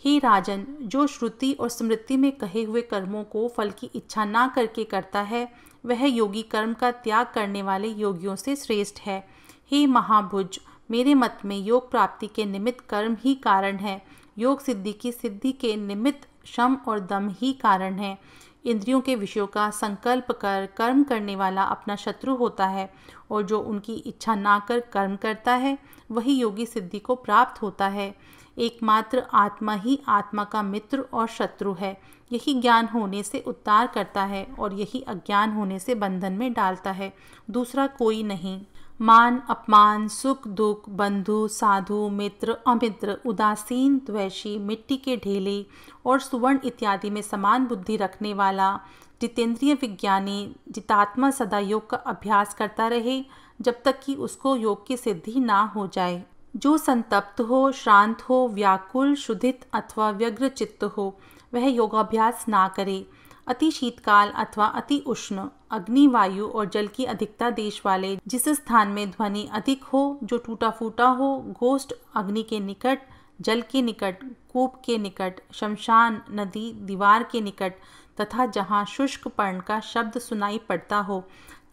हे राजन, जो श्रुति और स्मृति में कहे हुए कर्मों को फल की इच्छा ना करके करता है, वह योगी कर्म का त्याग करने वाले योगियों से श्रेष्ठ है। हे महाभुज, मेरे मत में योग प्राप्ति के निमित्त कर्म ही कारण है। योग सिद्धि की सिद्धि के निमित्त शम और दम ही कारण है। इंद्रियों के विषयों का संकल्प कर कर्म करने वाला अपना शत्रु होता है और जो उनकी इच्छा ना कर कर्म करता है, वही योगी सिद्धि को प्राप्त होता है। एकमात्र आत्मा ही आत्मा का मित्र और शत्रु है। यही ज्ञान होने से उद्धार करता है और यही अज्ञान होने से बंधन में डालता है, दूसरा कोई नहीं। मान अपमान, सुख दुख, बंधु साधु, मित्र अमित्र, उदासीन द्वेषी, मिट्टी के ढेले और सुवर्ण इत्यादि में समान बुद्धि रखने वाला जितेंद्रिय विज्ञानी जितात्मा सदा योग का अभ्यास करता रहे जब तक कि उसको योग की सिद्धि ना हो जाए। जो संतप्त हो, श्रांत हो, व्याकुल, शुद्धित अथवा व्यग्र चित्त हो, वह योगाभ्यास ना करे। अति शीतकाल अथवा अति उष्ण, अग्नि, वायु और जल की अधिकता देश वाले, जिस स्थान में ध्वनि अधिक हो, जो टूटा फूटा हो, गोष्ठ, अग्नि के निकट, जल के निकट, कूप के निकट, शमशान, नदी, दीवार के निकट तथा जहाँ शुष्क पर्ण का शब्द सुनाई पड़ता हो,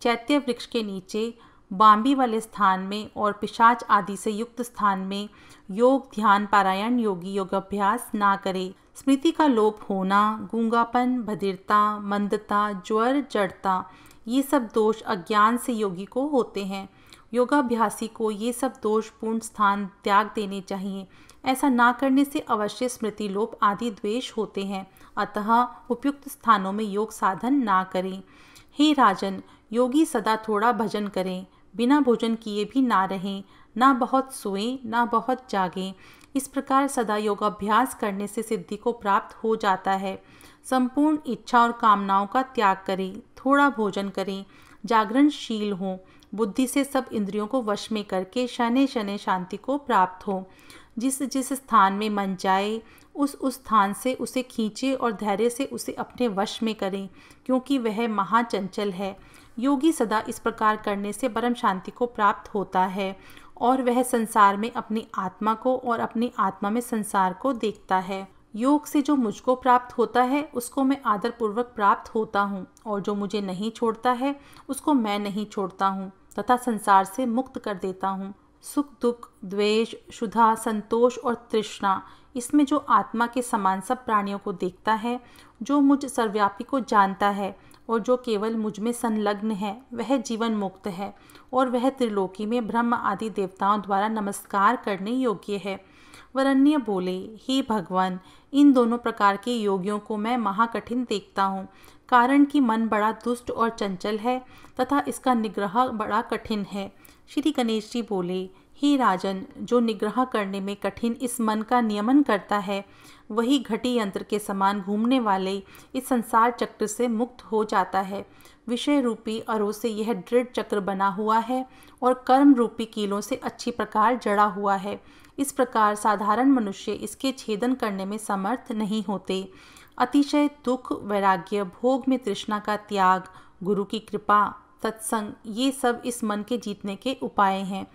चैत्य वृक्ष के नीचे, बांबी वाले स्थान में और पिशाच आदि से युक्त स्थान में योग, ध्यान, पारायण योगी योगाभ्यास ना करे। स्मृति का लोप होना, गूंगापन, बधिरता, मंदता, ज्वर, जड़ता, ये सब दोष अज्ञान से योगी को होते हैं। योगाभ्यासी को ये सब दोषपूर्ण स्थान त्याग देने चाहिए। ऐसा ना करने से अवश्य स्मृति लोप आदि द्वेष होते हैं। अतः उपयुक्त स्थानों में योग साधन ना करें। हे राजन, योगी सदा थोड़ा भजन करें, बिना भोजन किए भी ना रहें, ना बहुत सोएं, ना बहुत जागें। इस प्रकार सदा योगाभ्यास करने से सिद्धि को प्राप्त हो जाता है। संपूर्ण इच्छा और कामनाओं का त्याग करें, थोड़ा भोजन करें, जागरणशील हों, बुद्धि से सब इंद्रियों को वश में करके शनै शनै शांति को प्राप्त हो। जिस जिस स्थान में मन जाए उस स्थान से उसे खींचे और धैर्य से उसे अपने वश में करें, क्योंकि वह महाचंचल है। योगी सदा इस प्रकार करने से परम शांति को प्राप्त होता है और वह संसार में अपनी आत्मा को और अपनी आत्मा में संसार को देखता है। योग से जो मुझको प्राप्त होता है उसको मैं आदरपूर्वक प्राप्त होता हूँ, और जो मुझे नहीं छोड़ता है उसको मैं नहीं छोड़ता हूँ तथा संसार से मुक्त कर देता हूँ। सुख, दुख, द्वेष, क्षुधा, संतोष और तृष्णा, इसमें जो आत्मा के समान सब प्राणियों को देखता है, जो मुझ सर्वव्यापी को जानता है और जो केवल मुझ में संलग्न है, वह जीवन मुक्त है और वह त्रिलोकी में ब्रह्म आदि देवताओं द्वारा नमस्कार करने योग्य है। वरन्य बोले, हे भगवान, इन दोनों प्रकार के योगियों को मैं महाकठिन देखता हूँ, कारण कि मन बड़ा दुष्ट और चंचल है तथा इसका निग्रह बड़ा कठिन है। श्री गणेश जी बोले, हे राजन, जो निग्रह करने में कठिन इस मन का नियमन करता है, वही घटी यंत्र के समान घूमने वाले इस संसार चक्र से मुक्त हो जाता है। विषय रूपी अरों से यह दृढ़ चक्र बना हुआ है और कर्म रूपी कीलों से अच्छी प्रकार जड़ा हुआ है। इस प्रकार साधारण मनुष्य इसके छेदन करने में समर्थ नहीं होते। अतिशय दुख, वैराग्य, भोग में तृष्णा का त्याग, गुरु की कृपा, सत्संग, ये सब इस मन के जीतने के उपाय हैं।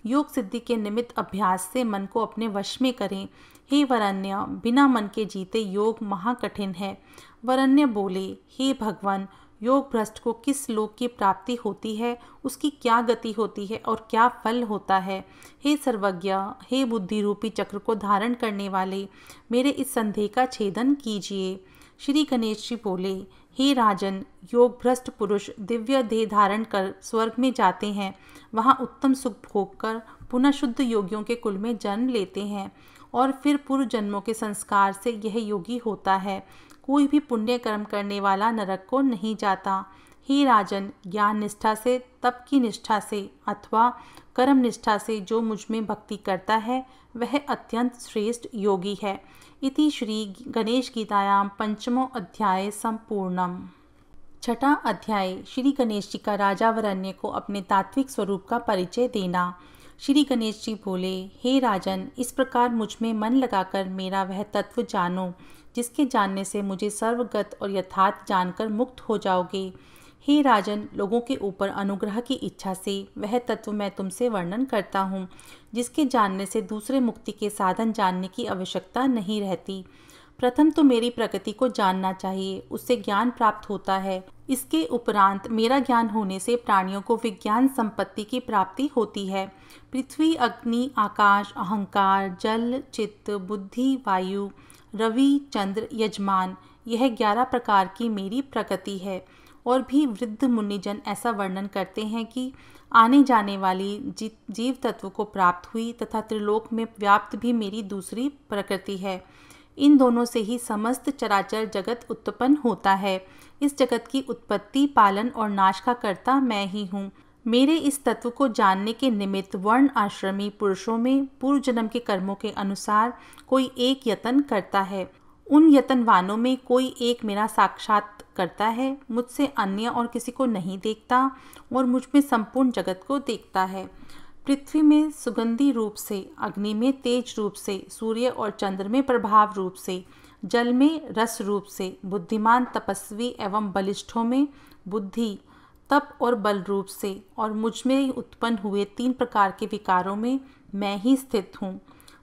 योग सिद्धि के निमित्त अभ्यास से मन को अपने वश में करें। हे वरन्य, बिना मन के जीते योग महाकठिन है। वरन्य बोले, हे भगवान, योग भ्रष्ट को किस लोक की प्राप्ति होती है, उसकी क्या गति होती है और क्या फल होता है। हे सर्वज्ञ, हे बुद्धि रूपी चक्र को धारण करने वाले, मेरे इस संदेह का छेदन कीजिए। श्री गणेश जी बोले, हे राजन, योग भ्रष्ट पुरुष दिव्य देह धारण कर स्वर्ग में जाते हैं। वहाँ उत्तम सुख भोग कर पुनः शुद्ध योगियों के कुल में जन्म लेते हैं और फिर पूर्व जन्मों के संस्कार से यह योगी होता है। कोई भी पुण्य कर्म करने वाला नरक को नहीं जाता। हे राजन, ज्ञान निष्ठा से, तप की निष्ठा से अथवा कर्म निष्ठा से जो मुझ में भक्ति करता है, वह अत्यंत श्रेष्ठ योगी है। इति श्री गणेश गीतायां पंचमो अध्याय संपूर्णम। छठा अध्याय, श्री गणेश जी का राजा वरन्य को अपने तात्विक स्वरूप का परिचय देना। श्री गणेश जी बोले, हे राजन, इस प्रकार मुझ में मन लगाकर मेरा वह तत्व जानो, जिसके जानने से मुझे सर्वगत और यथार्थ जानकर मुक्त हो जाओगे। हे राजन, लोगों के ऊपर अनुग्रह की इच्छा से वह तत्व मैं तुमसे वर्णन करता हूँ, जिसके जानने से दूसरे मुक्ति के साधन जानने की आवश्यकता नहीं रहती। प्रथम तो मेरी प्रकृति को जानना चाहिए, उससे ज्ञान प्राप्त होता है। इसके उपरांत मेरा ज्ञान होने से प्राणियों को विज्ञान संपत्ति की प्राप्ति होती है। पृथ्वी, अग्नि, आकाश, अहंकार, जल, चित्त, बुद्धि, वायु, रवि, चंद्र, यजमान, यह 11 प्रकार की मेरी प्रकृति है। और भी वृद्ध मुनिजन ऐसा वर्णन करते हैं कि आने जाने वाली जीव तत्व को प्राप्त हुई तथा त्रिलोक में व्याप्त भी मेरी दूसरी प्रकृति है। इन दोनों से ही समस्त चराचर जगत उत्पन्न होता है। इस जगत की उत्पत्ति, पालन और नाश का कर्ता मैं ही हूँ। मेरे इस तत्व को जानने के निमित्त वर्ण आश्रमी पुरुषों में पूर्व जन्म के कर्मों के अनुसार कोई एक यत्न करता है। उन यत्नवानों में कोई एक मेरा साक्षात करता है, मुझसे अन्य और किसी को नहीं देखता और मुझ में संपूर्ण जगत को देखता है। पृथ्वी में सुगंधी रूप से, अग्नि में तेज रूप से, सूर्य और चंद्र में प्रभाव रूप से, जल में रस रूप से, बुद्धिमान तपस्वी एवं बलिष्ठों में बुद्धि, तप और बल रूप से, और मुझ में उत्पन्न हुए 3 प्रकार के विकारों में मैं ही स्थित हूँ।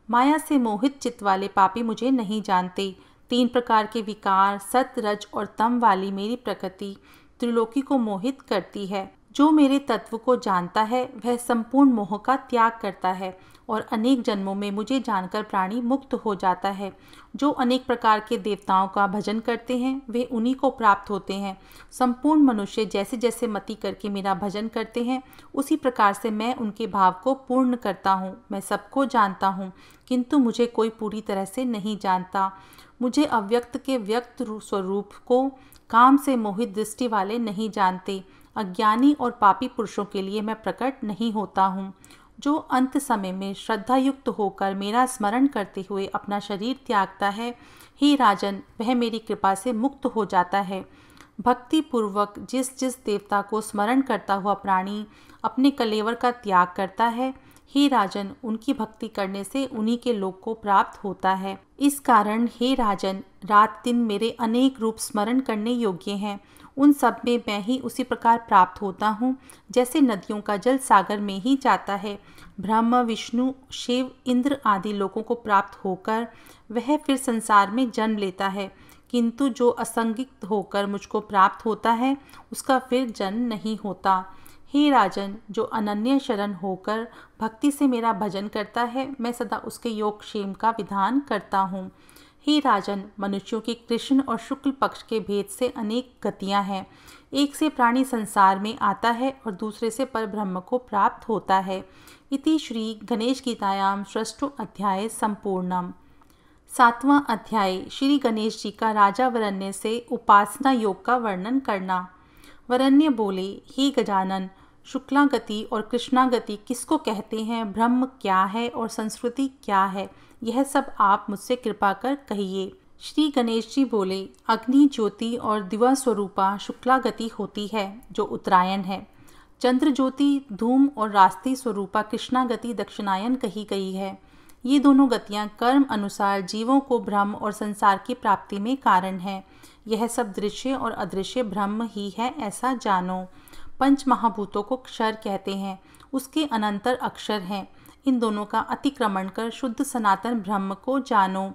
माया से मोहित चित्त वाले पापी मुझे नहीं जानते। 3 प्रकार के विकार, सत, रज और तम वाली मेरी प्रकृति त्रिलोकी को मोहित करती है। जो मेरे तत्व को जानता है वह संपूर्ण मोह का त्याग करता है और अनेक जन्मों में मुझे जानकर प्राणी मुक्त हो जाता है। जो अनेक प्रकार के देवताओं का भजन करते हैं वे उन्हीं को प्राप्त होते हैं। संपूर्ण मनुष्य जैसे जैसे मति करके मेरा भजन करते हैं उसी प्रकार से मैं उनके भाव को पूर्ण करता हूँ। मैं सबको जानता हूँ किंतु मुझे कोई पूरी तरह से नहीं जानता। मुझे अव्यक्त के व्यक्त स्वरूप को काम से मोहित दृष्टि वाले नहीं जानते। अज्ञानी और पापी पुरुषों के लिए मैं प्रकट नहीं होता हूँ। जो अंत समय में श्रद्धा युक्त होकर मेरा स्मरण करते हुए अपना शरीर त्यागता है, हे राजन, वह मेरी कृपा से मुक्त हो जाता है। भक्ति पूर्वक जिस जिस देवता को स्मरण करता हुआ प्राणी अपने कलेवर का त्याग करता है, हे राजन, उनकी भक्ति करने से उन्हीं के लोक को प्राप्त होता है। इस कारण हे राजन, रात दिन मेरे अनेक रूप स्मरण करने योग्य हैं। उन सब में मैं ही उसी प्रकार प्राप्त होता हूँ जैसे नदियों का जल सागर में ही जाता है। ब्रह्म, विष्णु, शिव, इंद्र आदि लोगों को प्राप्त होकर वह फिर संसार में जन्म लेता है, किंतु जो असंगित होकर मुझको प्राप्त होता है उसका फिर जन्म नहीं होता। हे राजन, जो अनन्य शरण होकर भक्ति से मेरा भजन करता है, मैं सदा उसके योगक्षेम का विधान करता हूँ। हे राजन, मनुष्यों के कृष्ण और शुक्ल पक्ष के भेद से अनेक गतियाँ हैं। एक से प्राणी संसार में आता है और दूसरे से परब्रह्म को प्राप्त होता है। इति श्री गणेश गीतायाम षष्ठो अध्याय संपूर्णम। 7वां अध्याय श्री गणेश जी का राजा वरन्य से उपासना योग का वर्णन करना। वरन्य बोले, हे गजानन, शुक्लागति और कृष्णागति किसको कहते हैं, ब्रह्म क्या है और संस्कृति क्या है, यह सब आप मुझसे कृपा कर कहिए। श्री गणेश जी बोले, अग्नि, ज्योति और दिवा स्वरूपा शुक्लागति होती है जो उत्तरायण है। चंद्र ज्योति, धूम और रास्ती स्वरूपा कृष्णागति दक्षिणायन कही गई है। ये दोनों गतियाँ कर्म अनुसार जीवों को ब्रह्म और संसार की प्राप्ति में कारण है। यह सब दृश्य और अदृश्य ब्रह्म ही है, ऐसा जानो। पंच महाभूतों को क्षर कहते हैं, उसके अनंतर अक्षर हैं। इन दोनों का अतिक्रमण कर शुद्ध सनातन ब्रह्म को जानो।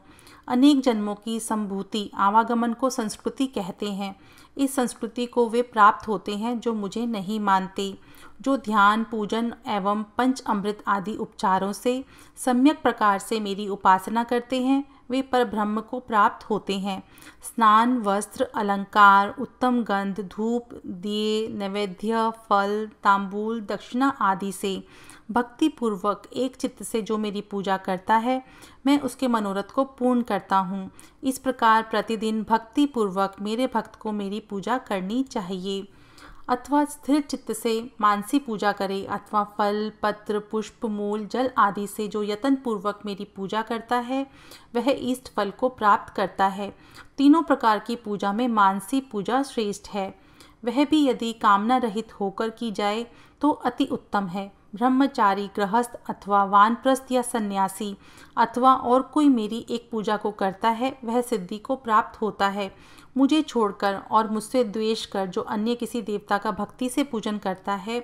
अनेक जन्मों की संभूति आवागमन को संस्कृति कहते हैं। इस संस्कृति को वे प्राप्त होते हैं जो मुझे नहीं मानते। जो ध्यान, पूजन एवं पंच अमृत आदि उपचारों से सम्यक प्रकार से मेरी उपासना करते हैं वे परब्रह्म को प्राप्त होते हैं। स्नान, वस्त्र, अलंकार, उत्तम गंध, धूप, दिए, नैवेद्य, फल, तांबूल, दक्षिणा आदि से भक्ति पूर्वक एक चित्त से जो मेरी पूजा करता है मैं उसके मनोरथ को पूर्ण करता हूँ। इस प्रकार प्रतिदिन भक्ति पूर्वक मेरे भक्त को मेरी पूजा करनी चाहिए। अथवा स्थिर चित्त से मानसी पूजा करे अथवा फल, पत्र, पुष्प, मूल, जल आदि से जो यत्न पूर्वक मेरी पूजा करता है वह इष्ट फल को प्राप्त करता है। तीनों प्रकार की पूजा में मानसी पूजा श्रेष्ठ है। वह भी यदि कामना रहित होकर की जाए तो अति उत्तम है। ब्रह्मचारी, गृहस्थ अथवा वानप्रस्थ या सन्यासी अथवा और कोई मेरी एक पूजा को करता है वह सिद्धि को प्राप्त होता है। मुझे छोड़कर और मुझसे द्वेष कर जो अन्य किसी देवता का भक्ति से पूजन करता है,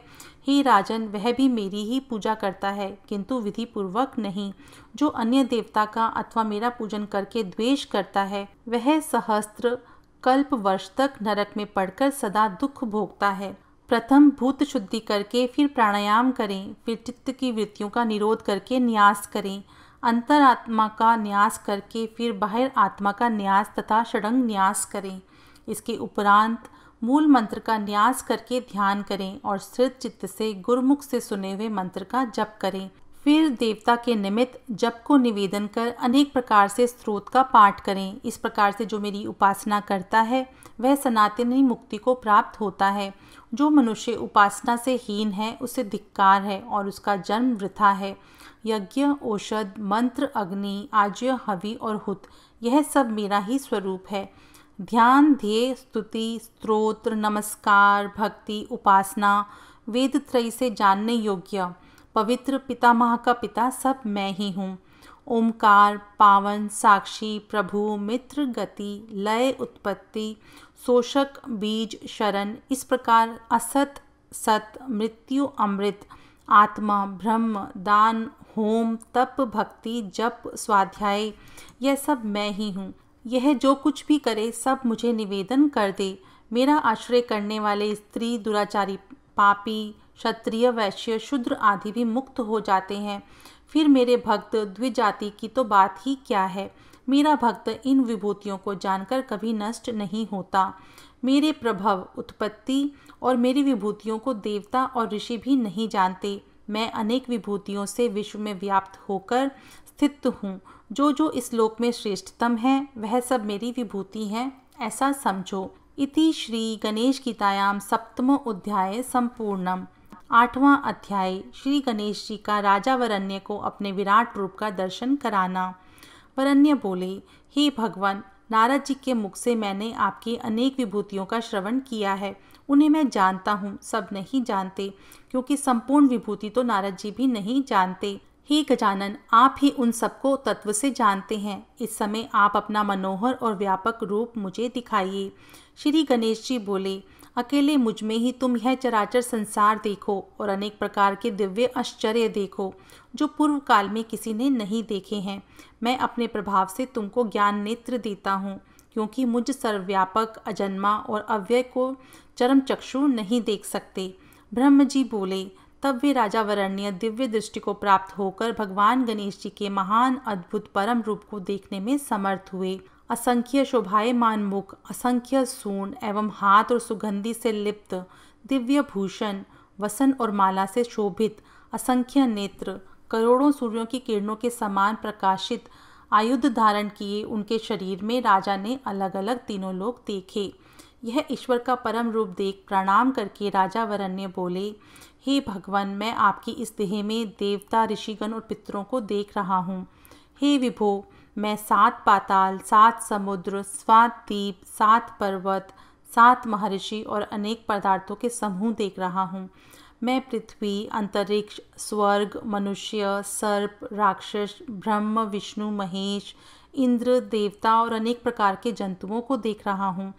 हे राजन, वह भी मेरी ही पूजा करता है किंतु विधि पूर्वक नहीं। जो अन्य देवता का अथवा मेरा पूजन करके द्वेष करता है वह सहस्त्र कल्प वर्ष तक नरक में पड़कर सदा दुख भोगता है। प्रथम भूत शुद्धि करके फिर प्राणायाम करें, फिर चित्त की वृत्तियों का निरोध करके न्यास करें, अंतरात्मा का न्यास करके फिर बाहर आत्मा का न्यास तथा षडंग न्यास करें। इसके उपरांत मूल मंत्र का न्यास करके ध्यान करें और स्थिर चित्त से गुरुमुख से सुने हुए मंत्र का जप करें। फिर देवता के निमित्त जप को निवेदन कर अनेक प्रकार से स्तोत्र का पाठ करें। इस प्रकार से जो मेरी उपासना करता है वह सनातनी मुक्ति को प्राप्त होता है। जो मनुष्य उपासना से हीन है उसे धिक्कार है और उसका जन्म वृथा है। यज्ञ, औषध, मंत्र, अग्नि, आज्य, हवि और हुत यह सब मेरा ही स्वरूप है। ध्यान, ध्येय, स्तुति, स्तोत्र, नमस्कार, भक्ति, उपासना वेद त्रयी से जानने योग्य पवित्र पितामह का पिता सब मैं ही हूँ। ओमकार, पावन, साक्षी, प्रभु, मित्र, गति, लय, उत्पत्ति, शोषक, बीज, शरण, इस प्रकार असत, सत, मृत्यु, अमृत, आत्मा, ब्रह्म, दान, होम, तप, भक्ति, जप, स्वाध्याय, यह सब मैं ही हूँ। यह जो कुछ भी करे सब मुझे निवेदन कर दे। मेरा आश्रय करने वाले स्त्री, दुराचारी, पापी, क्षत्रिय, वैश्य, शूद्र आदि भी मुक्त हो जाते हैं। फिर मेरे भक्त द्विजाति की तो बात ही क्या है। मेरा भक्त इन विभूतियों को जानकर कभी नष्ट नहीं होता। मेरे प्रभव, उत्पत्ति और मेरी विभूतियों को देवता और ऋषि भी नहीं जानते। मैं अनेक विभूतियों से विश्व में व्याप्त होकर स्थित हूँ। जो जो इस लोक में श्रेष्ठतम है वह सब मेरी विभूति हैं, ऐसा समझो। इति श्री गणेश गीतायाम सप्तमो अध्याय संपूर्णम। 8वां अध्याय श्री गणेश जी का राजा वरन्य को अपने विराट रूप का दर्शन कराना। वरन्य बोले, हे भगवान, नारद जी के मुख से मैंने आपकी अनेक विभूतियों का श्रवण किया है। उन्हें मैं जानता हूँ, सब नहीं जानते, क्योंकि संपूर्ण विभूति तो नारद जी भी नहीं जानते। हे गजानन, आप ही उन सबको तत्व से जानते हैं। इस समय आप अपना मनोहर और व्यापक रूप मुझे दिखाइए। श्री गणेश जी बोले, अकेले मुझ में ही तुम यह चराचर संसार देखो और अनेक प्रकार के दिव्य आश्चर्य देखो, जो पूर्व काल में किसी ने नहीं देखे हैं। मैं अपने प्रभाव से तुमको ज्ञान नेत्र देता हूँ, क्योंकि मुझ सर्वव्यापक, अजन्मा और अव्यय को चरम चक्षु नहीं देख सकते। ब्रह्म जी बोले, तब वे राजा वरण्य दिव्य दृष्टि को प्राप्त होकर भगवान गणेश जी के महान अद्भुत परम रूप को देखने में समर्थ हुए। असंख्य शोभायमान मुख, असंख्य सूंड एवं हाथ और सुगंधि से लिप्त, दिव्य भूषण, वसन और माला से शोभित, असंख्य नेत्र, करोड़ों सूर्यों की किरणों के समान प्रकाशित, आयुध धारण किए उनके शरीर में राजा ने अलग अलग तीनों लोक देखे। यह ईश्वर का परम रूप देख प्रणाम करके राजा वरन्य बोले, हे भगवान, मैं आपकी इस देह में देवता, ऋषिगण और पितरों को देख रहा हूँ। हे विभो, मैं 7 पाताल, 7 समुद्र, 7 द्वीप, 7 पर्वत, 7 महर्षि और अनेक पदार्थों के समूह देख रहा हूँ। मैं पृथ्वी, अंतरिक्ष, स्वर्ग, मनुष्य, सर्प, राक्षस, ब्रह्म, विष्णु, महेश, इंद्र, देवता और अनेक प्रकार के जंतुओं को देख रहा हूँ।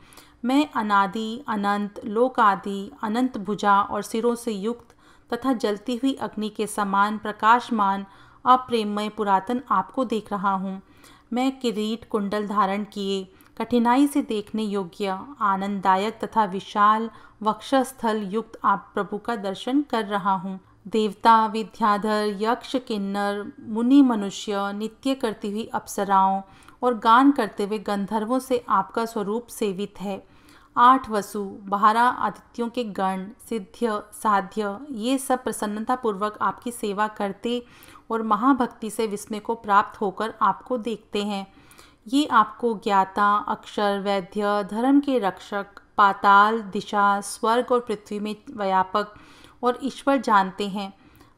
मैं अनादि, अनंत, लोकादि, अनंत भुजा और सिरों से युक्त तथा जलती हुई अग्नि के समान प्रकाशमान अप्रेममय पुरातन आपको देख रहा हूँ। मैं किरीट, कुंडल धारण किए, कठिनाई से देखने योग्य, आनंददायक तथा विशाल वक्षस्थल युक्त आप प्रभु का दर्शन कर रहा हूँ। देवता, विद्याधर, यक्ष, किन्नर, मुनि, मनुष्य, नित्य करती हुई अप्सराओं और गान करते हुए गंधर्वों से आपका स्वरूप सेवित है। 8 वसु, 12 आदित्यों के गण, सिद्ध्य, साध्य, ये सब प्रसन्नतापूर्वक आपकी सेवा करते और महाभक्ति से विस्मय को प्राप्त होकर आपको देखते हैं। ये आपको ज्ञाता, अक्षर, वैद्य, धर्म के रक्षक, पाताल, दिशा, स्वर्ग और पृथ्वी में व्यापक और ईश्वर जानते हैं।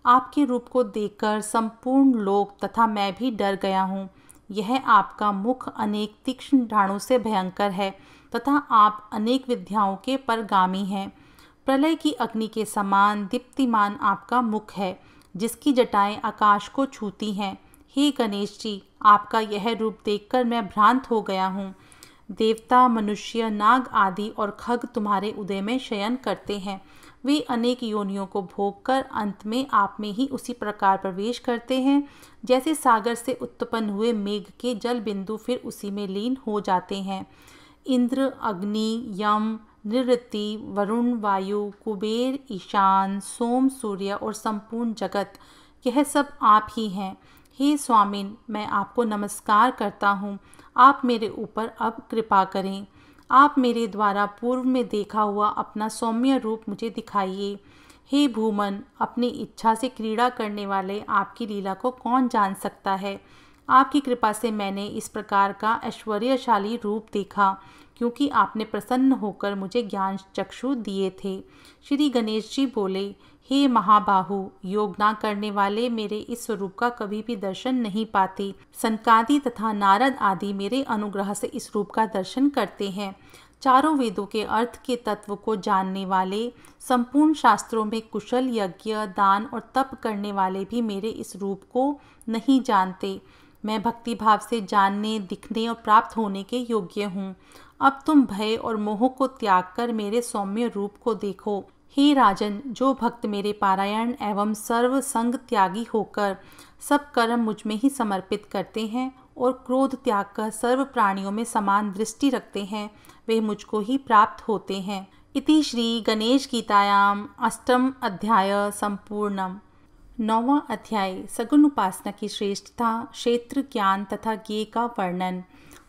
आपके रूप को देखकर संपूर्ण लोक तथा मैं भी डर गया हूँ। यह आपका मुख अनेक तीक्ष्ण ढाणों से भयंकर है तथा आप अनेक विद्याओं के परगामी हैं। प्रलय की अग्नि के समान दीप्तिमान आपका मुख है, जिसकी जटाएं आकाश को छूती हैं। हे गणेश जी, आपका यह रूप देखकर मैं भ्रांत हो गया हूँ। देवता, मनुष्य, नाग आदि और खग तुम्हारे उदय में शयन करते हैं। वे अनेक योनियों को भोगकर अंत में आप में ही उसी प्रकार प्रवेश करते हैं, जैसे सागर से उत्पन्न हुए मेघ के जल बिंदु फिर उसी में लीन हो जाते हैं। इंद्र, अग्नि, यम, निरृति, वरुण, वायु, कुबेर, ईशान, सोम, सूर्य और संपूर्ण जगत, यह सब आप ही हैं। हे स्वामिन, मैं आपको नमस्कार करता हूँ। आप मेरे ऊपर अब कृपा करें। आप मेरे द्वारा पूर्व में देखा हुआ अपना सौम्य रूप मुझे दिखाइए। हे भूमन, अपनी इच्छा से क्रीड़ा करने वाले आपकी लीला को कौन जान सकता है। आपकी कृपा से मैंने इस प्रकार का ऐश्वर्यशाली रूप देखा, क्योंकि आपने प्रसन्न होकर मुझे ज्ञान चक्षु दिए थे। श्री गणेश जी बोले, हे महाबाहु, योग न करने वाले मेरे इस स्वरूप का कभी भी दर्शन नहीं पाते। सनकादि तथा नारद आदि मेरे अनुग्रह से इस रूप का दर्शन करते हैं। चारों वेदों के अर्थ के तत्व को जानने वाले, संपूर्ण शास्त्रों में कुशल यज्ञ, दान और तप करने वाले भी मेरे इस रूप को नहीं जानते। मैं भक्ति भाव से जानने, दिखने और प्राप्त होने के योग्य हूँ। अब तुम भय और मोह को त्याग कर मेरे सौम्य रूप को देखो। हे राजन, जो भक्त मेरे पारायण एवं सर्व संग त्यागी होकर सब कर्म मुझ में ही समर्पित करते हैं और क्रोध त्याग कर सर्व प्राणियों में समान दृष्टि रखते हैं, वे मुझको ही प्राप्त होते हैं। इति श्री गणेश गीतायाम अष्टम अध्याय संपूर्णम। 9वां अध्याय सगुण उपासना की श्रेष्ठता, क्षेत्र, ज्ञान तथा ज्ञेय का वर्णन।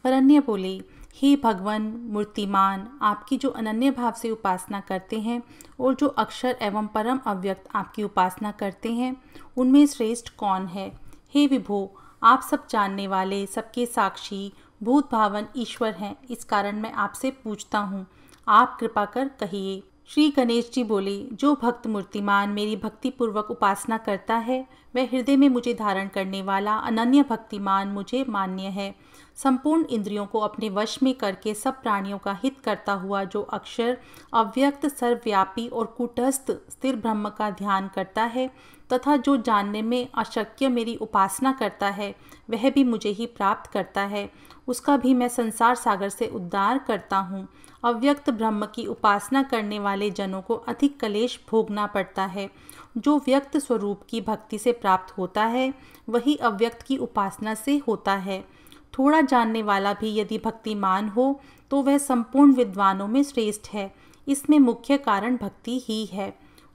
वरन्य बोले, हे भगवान मूर्तिमान, आपकी जो अनन्य भाव से उपासना करते हैं और जो अक्षर एवं परम अव्यक्त आपकी उपासना करते हैं, उनमें श्रेष्ठ कौन है? हे विभो, आप सब जानने वाले, सबके साक्षी, भूत भावन ईश्वर हैं। इस कारण मैं आपसे पूछता हूँ, आप कृपा कर कहिए। श्री गणेश जी बोले, जो भक्त मूर्तिमान मेरी भक्ति पूर्वक उपासना करता है, वह हृदय में मुझे धारण करने वाला अनन्य भक्तिमान मुझे मान्य है। संपूर्ण इंद्रियों को अपने वश में करके सब प्राणियों का हित करता हुआ जो अक्षर, अव्यक्त, सर्वव्यापी और कूटस्थ स्थिर ब्रह्म का ध्यान करता है तथा जो जानने में अशक्य मेरी उपासना करता है, वह भी मुझे ही प्राप्त करता है। उसका भी मैं संसार सागर से उद्धार करता हूँ। अव्यक्त ब्रह्म की उपासना करने वाले जनों को अधिक क्लेश भोगना पड़ता है। जो व्यक्त स्वरूप की भक्ति से प्राप्त होता है, वही अव्यक्त की उपासना से होता है। थोड़ा जानने वाला भी यदि भक्तिमान हो तो वह संपूर्ण विद्वानों में श्रेष्ठ है। इसमें मुख्य कारण भक्ति ही है।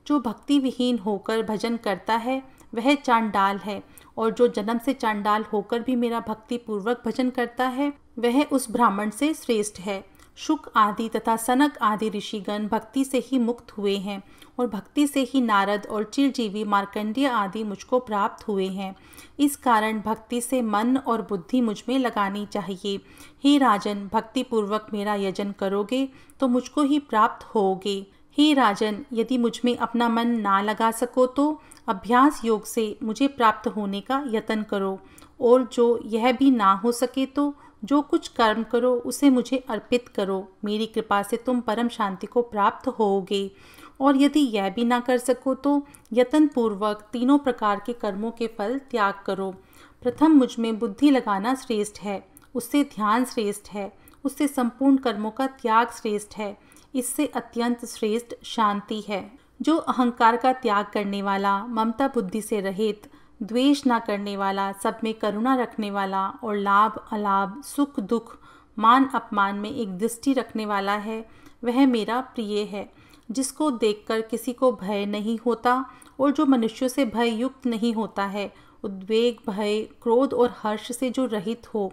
जो भक्ति विहीन होकर भजन करता है, वह चांडाल है, और जो जन्म से चांडाल होकर भी मेरा भक्ति पूर्वक भजन करता है, वह उस ब्राह्मण से श्रेष्ठ है। शुक आदि तथा सनक आदि ऋषिगण भक्ति से ही मुक्त हुए हैं और भक्ति से ही नारद और चिरजीवी मार्कंडेय आदि मुझको प्राप्त हुए हैं। इस कारण भक्ति से मन और बुद्धि मुझ में लगानी चाहिए। हे राजन, भक्ति पूर्वक मेरा यजन करोगे तो मुझको ही प्राप्त होगे। हे राजन, यदि मुझ में अपना मन ना लगा सको तो अभ्यास योग से मुझे प्राप्त होने का यत्न करो, और जो यह भी ना हो सके तो जो कुछ कर्म करो उसे मुझे अर्पित करो। मेरी कृपा से तुम परम शांति को प्राप्त होगे। और यदि यह भी ना कर सको तो यत्न पूर्वक तीनों प्रकार के कर्मों के फल त्याग करो। प्रथम मुझ में बुद्धि लगाना श्रेष्ठ है, उससे ध्यान श्रेष्ठ है, उससे संपूर्ण कर्मों का त्याग श्रेष्ठ है, इससे अत्यंत श्रेष्ठ शांति है। जो अहंकार का त्याग करने वाला, ममता बुद्धि से रहित, द्वेष ना करने वाला, सब में करुणा रखने वाला और लाभ अलाभ, सुख दुख, मान अपमान में एक दृष्टि रखने वाला है, वह मेरा प्रिय है। जिसको देखकर किसी को भय नहीं होता और जो मनुष्यों से भय युक्त नहीं होता है, उद्वेग, भय, क्रोध और हर्ष से जो रहित हो,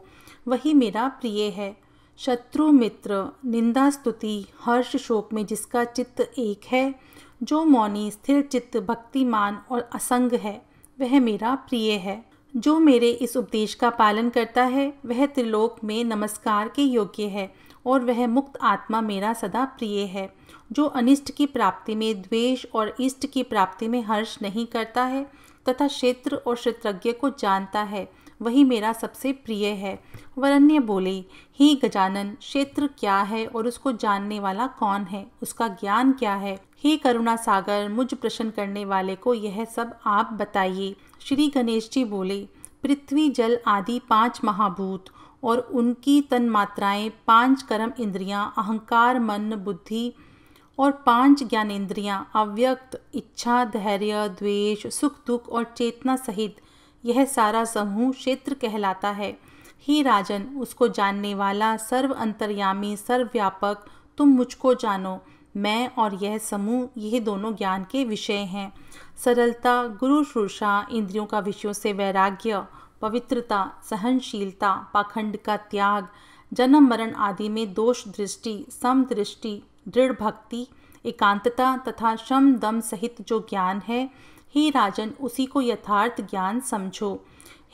वही मेरा प्रिय है। शत्रु, मित्र, निंदा, स्तुति, हर्ष, शोक में जिसका चित्त एक है, जो मौनी, स्थिर चित्त, भक्तिमान और असंग है, वह मेरा प्रिय है। जो मेरे इस उपदेश का पालन करता है, वह त्रिलोक में नमस्कार के योग्य है और वह मुक्त आत्मा मेरा सदा प्रिय है। जो अनिष्ट की प्राप्ति में द्वेष और इष्ट की प्राप्ति में हर्ष नहीं करता है तथा क्षेत्र और क्षेत्रज्ञ को जानता है, वही मेरा सबसे प्रिय है। वरन्य बोले, हे गजानन, क्षेत्र क्या है और उसको जानने वाला कौन है? उसका ज्ञान क्या है? हे करुणा सागर, मुझ प्रश्न करने वाले को यह सब आप बताइए। श्री गणेश जी बोले, पृथ्वी, जल आदि 5 महाभूत और उनकी तन्मात्राएं, 5 कर्म इंद्रियां, अहंकार, मन, बुद्धि और 5 ज्ञानेंद्रियां, अव्यक्त, इच्छा, धैर्य, द्वेष, सुख दुख और चेतना सहित यह सारा समूह क्षेत्र कहलाता है। हे राजन, उसको जानने वाला, सर्व अंतर्यामी, सर्वव्यापक तुम मुझको जानो। मैं और यह समूह, यह दोनों ज्ञान के विषय हैं। सरलता, गुरु शुश्रूषा, इंद्रियों का विषयों से वैराग्य, पवित्रता, सहनशीलता, पाखंड का त्याग, जन्म मरण आदि में दोष दृष्टि, सम दृष्टि, दृढ़ भक्ति, एकांतता तथा शम दम सहित जो ज्ञान है, हे राजन, उसी को यथार्थ ज्ञान समझो।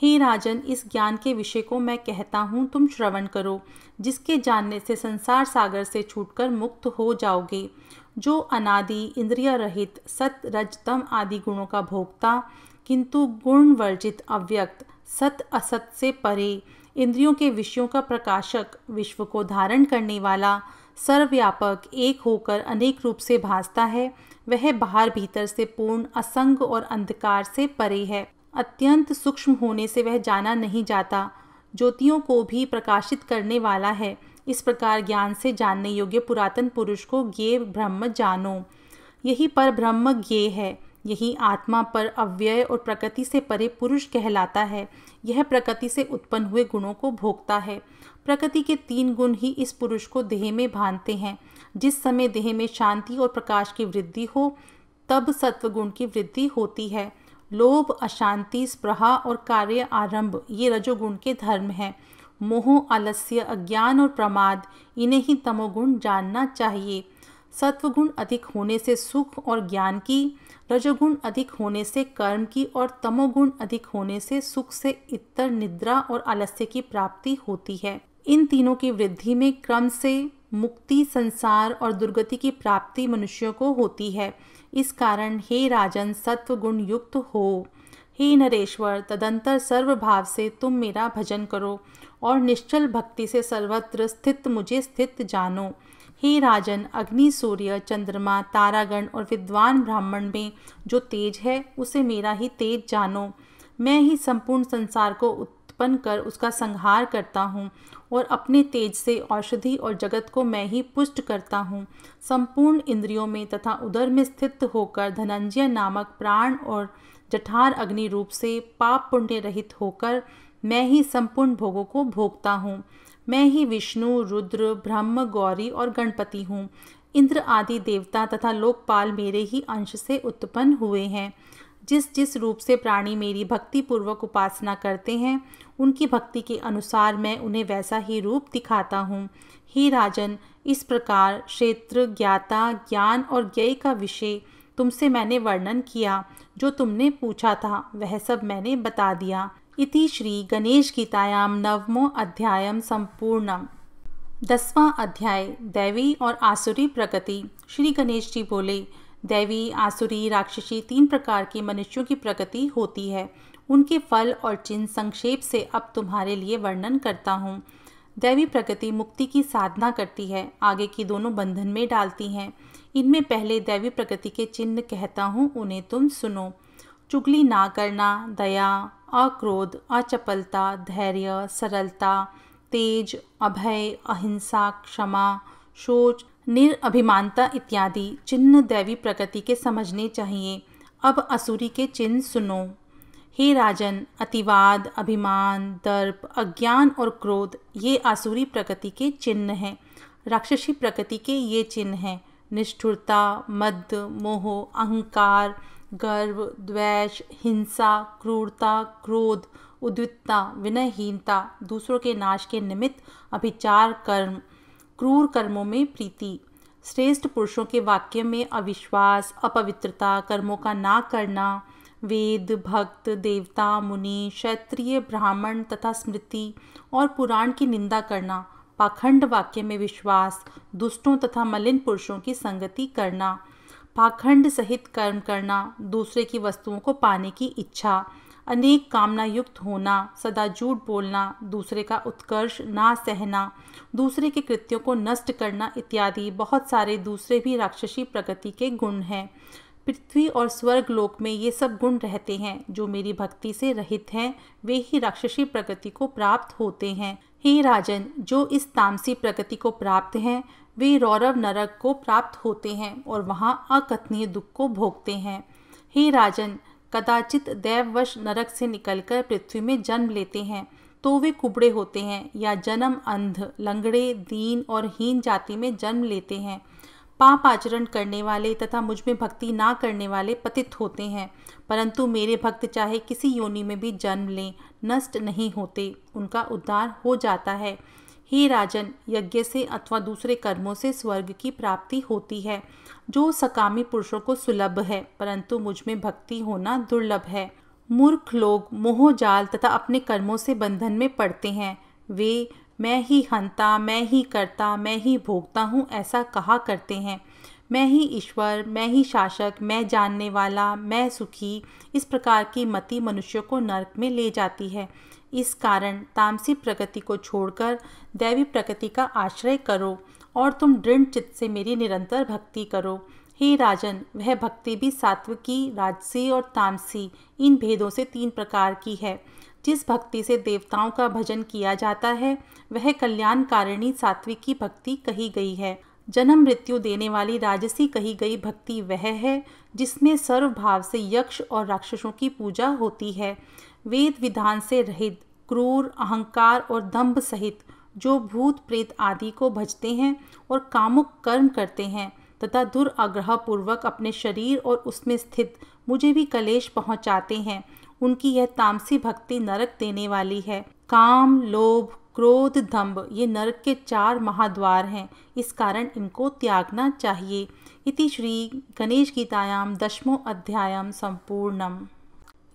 हे राजन, इस ज्ञान के विषय को मैं कहता हूँ, तुम श्रवण करो, जिसके जानने से संसार सागर से छूटकर मुक्त हो जाओगे। जो अनादि, इंद्रिय रहित, सत रज तम आदि गुणों का भोक्ता, किंतु गुण वर्जित, अव्यक्त, सत असत से परे, इंद्रियों के विषयों का प्रकाशक, विश्व को धारण करने वाला, सर्वव्यापक, एक होकर अनेक रूप से भासता है। वह बाहर भीतर से पूर्ण, असंग और अंधकार से परे है। अत्यंत सूक्ष्म होने से वह जाना नहीं जाता, ज्योतियों को भी प्रकाशित करने वाला है। इस प्रकार ज्ञान से जानने योग्य पुरातन पुरुष को ज्ञेय ब्रह्म जानो। यही पर ब्रह्म ज्ञेय है। यही आत्मा पर अव्यय और प्रकृति से परे पुरुष कहलाता है। यह प्रकृति से उत्पन्न हुए गुणों को भोगता है। प्रकृति के 3 गुण ही इस पुरुष को देह में बांधते हैं। जिस समय देह में शांति और प्रकाश की वृद्धि हो, तब सत्वगुण की वृद्धि होती है। लोभ, अशांति, स्पृहा और कार्य आरंभ ये रजोगुण के धर्म हैं। मोह, आलस्य, अज्ञान और प्रमाद, इन्हें ही तमोगुण जानना चाहिए। सत्वगुण अधिक होने से सुख और ज्ञान की, रजोगुण अधिक होने से कर्म की और तमोगुण अधिक होने से सुख से इतर, निद्रा और आलस्य की प्राप्ति होती है। इन तीनों की वृद्धि में क्रम से मुक्ति, संसार और दुर्गति की प्राप्ति मनुष्यों को होती है। इस कारण हे राजन, सत्वगुण युक्त हो। हे नरेश्वर, तदंतर सर्वभाव से तुम मेरा भजन करो और निश्चल भक्ति से सर्वत्र स्थित मुझे स्थित जानो। हे राजन, अग्नि, सूर्य, चंद्रमा, तारागण और विद्वान ब्राह्मण में जो तेज है, उसे मेरा ही तेज जानो। मैं ही संपूर्ण संसार को उत्पन्न कर उसका संहार करता हूँ और अपने तेज से औषधि और जगत को मैं ही पुष्ट करता हूँ। संपूर्ण इंद्रियों में तथा उदर में स्थित होकर धनंजय नामक प्राण और जठार अग्नि रूप से पाप पुण्य रहित होकर मैं ही संपूर्ण भोगों को भोगता हूँ। मैं ही विष्णु, रुद्र, ब्रह्म, गौरी और गणपति हूँ। इंद्र आदि देवता तथा लोकपाल मेरे ही अंश से उत्पन्न हुए हैं। जिस जिस रूप से प्राणी मेरी भक्ति पूर्वक उपासना करते हैं, उनकी भक्ति के अनुसार मैं उन्हें वैसा ही रूप दिखाता हूँ। हे राजन, इस प्रकार क्षेत्र, ज्ञाता, ज्ञान और ज्ञेय का विषय तुमसे मैंने वर्णन किया। जो तुमने पूछा था वह सब मैंने बता दिया। इति श्री गणेश गीतायां 9वां अध्यायम संपूर्णम। 10वां अध्याय, दैवी और आसुरी प्रकृति। श्री गणेश जी बोले, दैवी, आसुरी, राक्षसी 3 प्रकार की मनुष्यों की प्रकृति होती है। उनके फल और चिन्ह संक्षेप से अब तुम्हारे लिए वर्णन करता हूँ। दैवी प्रकृति मुक्ति की साधना करती है, आगे की दोनों बंधन में डालती हैं। इनमें पहले दैवी प्रकृति के चिन्ह कहता हूँ, उन्हें तुम सुनो। चुगली ना करना, दया, अक्रोध, अचपलता, धैर्य, सरलता, तेज, अभय, अहिंसा, क्षमा, शोच, निरअभिमानता इत्यादि चिन्ह दैवी प्रकृति के समझने चाहिए। अब असुरी के चिन्ह सुनो। हे राजन, अतिवाद, अभिमान, दर्प, अज्ञान और क्रोध ये आसुरी प्रकृति के चिन्ह हैं। राक्षसी प्रकृति के ये चिन्ह हैं: निष्ठुरता, मद, मोह, अहंकार, गर्व, द्वेष, हिंसा, क्रूरता, क्रोध, उद्विग्नता, विनयहीनता, दूसरों के नाश के निमित्त अभिचार कर्म, क्रूर कर्मों में प्रीति, श्रेष्ठ पुरुषों के वाक्य में अविश्वास, अपवित्रता, कर्मों का ना करना, वेद, भक्त, देवता, मुनि, क्षत्रिय, ब्राह्मण तथा स्मृति और पुराण की निंदा करना, पाखंड वाक्य में विश्वास, दुष्टों तथा मलिन पुरुषों की संगति करना, पाखंड सहित कर्म करना, दूसरे की वस्तुओं को पाने की इच्छा, अनेक कामना युक्त होना, सदा झूठ बोलना, दूसरे का उत्कर्ष ना सहना, दूसरे के कृत्यों को नष्ट करना इत्यादि बहुत सारे दूसरे भी राक्षसी प्रकृति के गुण हैं। पृथ्वी और स्वर्ग लोक में ये सब गुण रहते हैं। जो मेरी भक्ति से रहित हैं, वे ही राक्षसी प्रकृति को प्राप्त होते हैं। हे राजन, जो इस तामसी प्रकृति को प्राप्त हैं, वे रौरव नरक को प्राप्त होते हैं और वहाँ अकथनीय दुख को भोगते हैं। हे राजन, कदाचित दैववश नरक से निकलकर पृथ्वी में जन्म लेते हैं तो वे कुबड़े होते हैं, या जन्म अंध, लंगड़े, दीन और हीन जाति में जन्म लेते हैं। पाप आचरण करने वाले तथा मुझ में भक्ति ना करने वाले पतित होते हैं, परंतु मेरे भक्त चाहे किसी योनि में भी जन्म लें, नष्ट नहीं होते, उनका उद्धार हो जाता है। हे राजन, यज्ञ से अथवा दूसरे कर्मों से स्वर्ग की प्राप्ति होती है, जो सकामी पुरुषों को सुलभ है, परंतु मुझ में भक्ति होना दुर्लभ है। मूर्ख लोग मोह जाल तथा अपने कर्मों से बंधन में पड़ते हैं। वे मैं ही हंता, मैं ही करता, मैं ही भोगता हूँ ऐसा कहा करते हैं। मैं ही ईश्वर, मैं ही शासक, मैं जानने वाला, मैं सुखी, इस प्रकार की मति मनुष्यों को नरक में ले जाती है। इस कारण तामसी प्रकृति को छोड़कर दैवी प्रकृति का आश्रय करो और तुम दृढ़ चित्त से मेरी निरंतर भक्ति करो। हे राजन, वह भक्ति भी सात्विकी, राजसी और तामसी इन भेदों से 3 प्रकार की है। जिस भक्ति से देवताओं का भजन किया जाता है वह कल्याणकारिणी सात्विकी भक्ति कही गई है। जन्म मृत्यु देने वाली राजसी कही गई भक्ति वह है जिसमें सर्वभाव से यक्ष और राक्षसों की पूजा होती है। वेद विधान से रहित, क्रूर, अहंकार और दंभ सहित जो भूत प्रेत आदि को भजते हैं और कामुक कर्म करते हैं तथा दुराग्रह पूर्वक अपने शरीर और उसमें स्थित मुझे भी कलेश पहुंचाते हैं, उनकी यह तामसी भक्ति नरक देने वाली है। काम, लोभ, क्रोध, दंभ ये नरक के 4 महाद्वार हैं। इस कारण इनको त्यागना चाहिए। इति श्री गणेश गीतायाम 10वां अध्यायम संपूर्णम।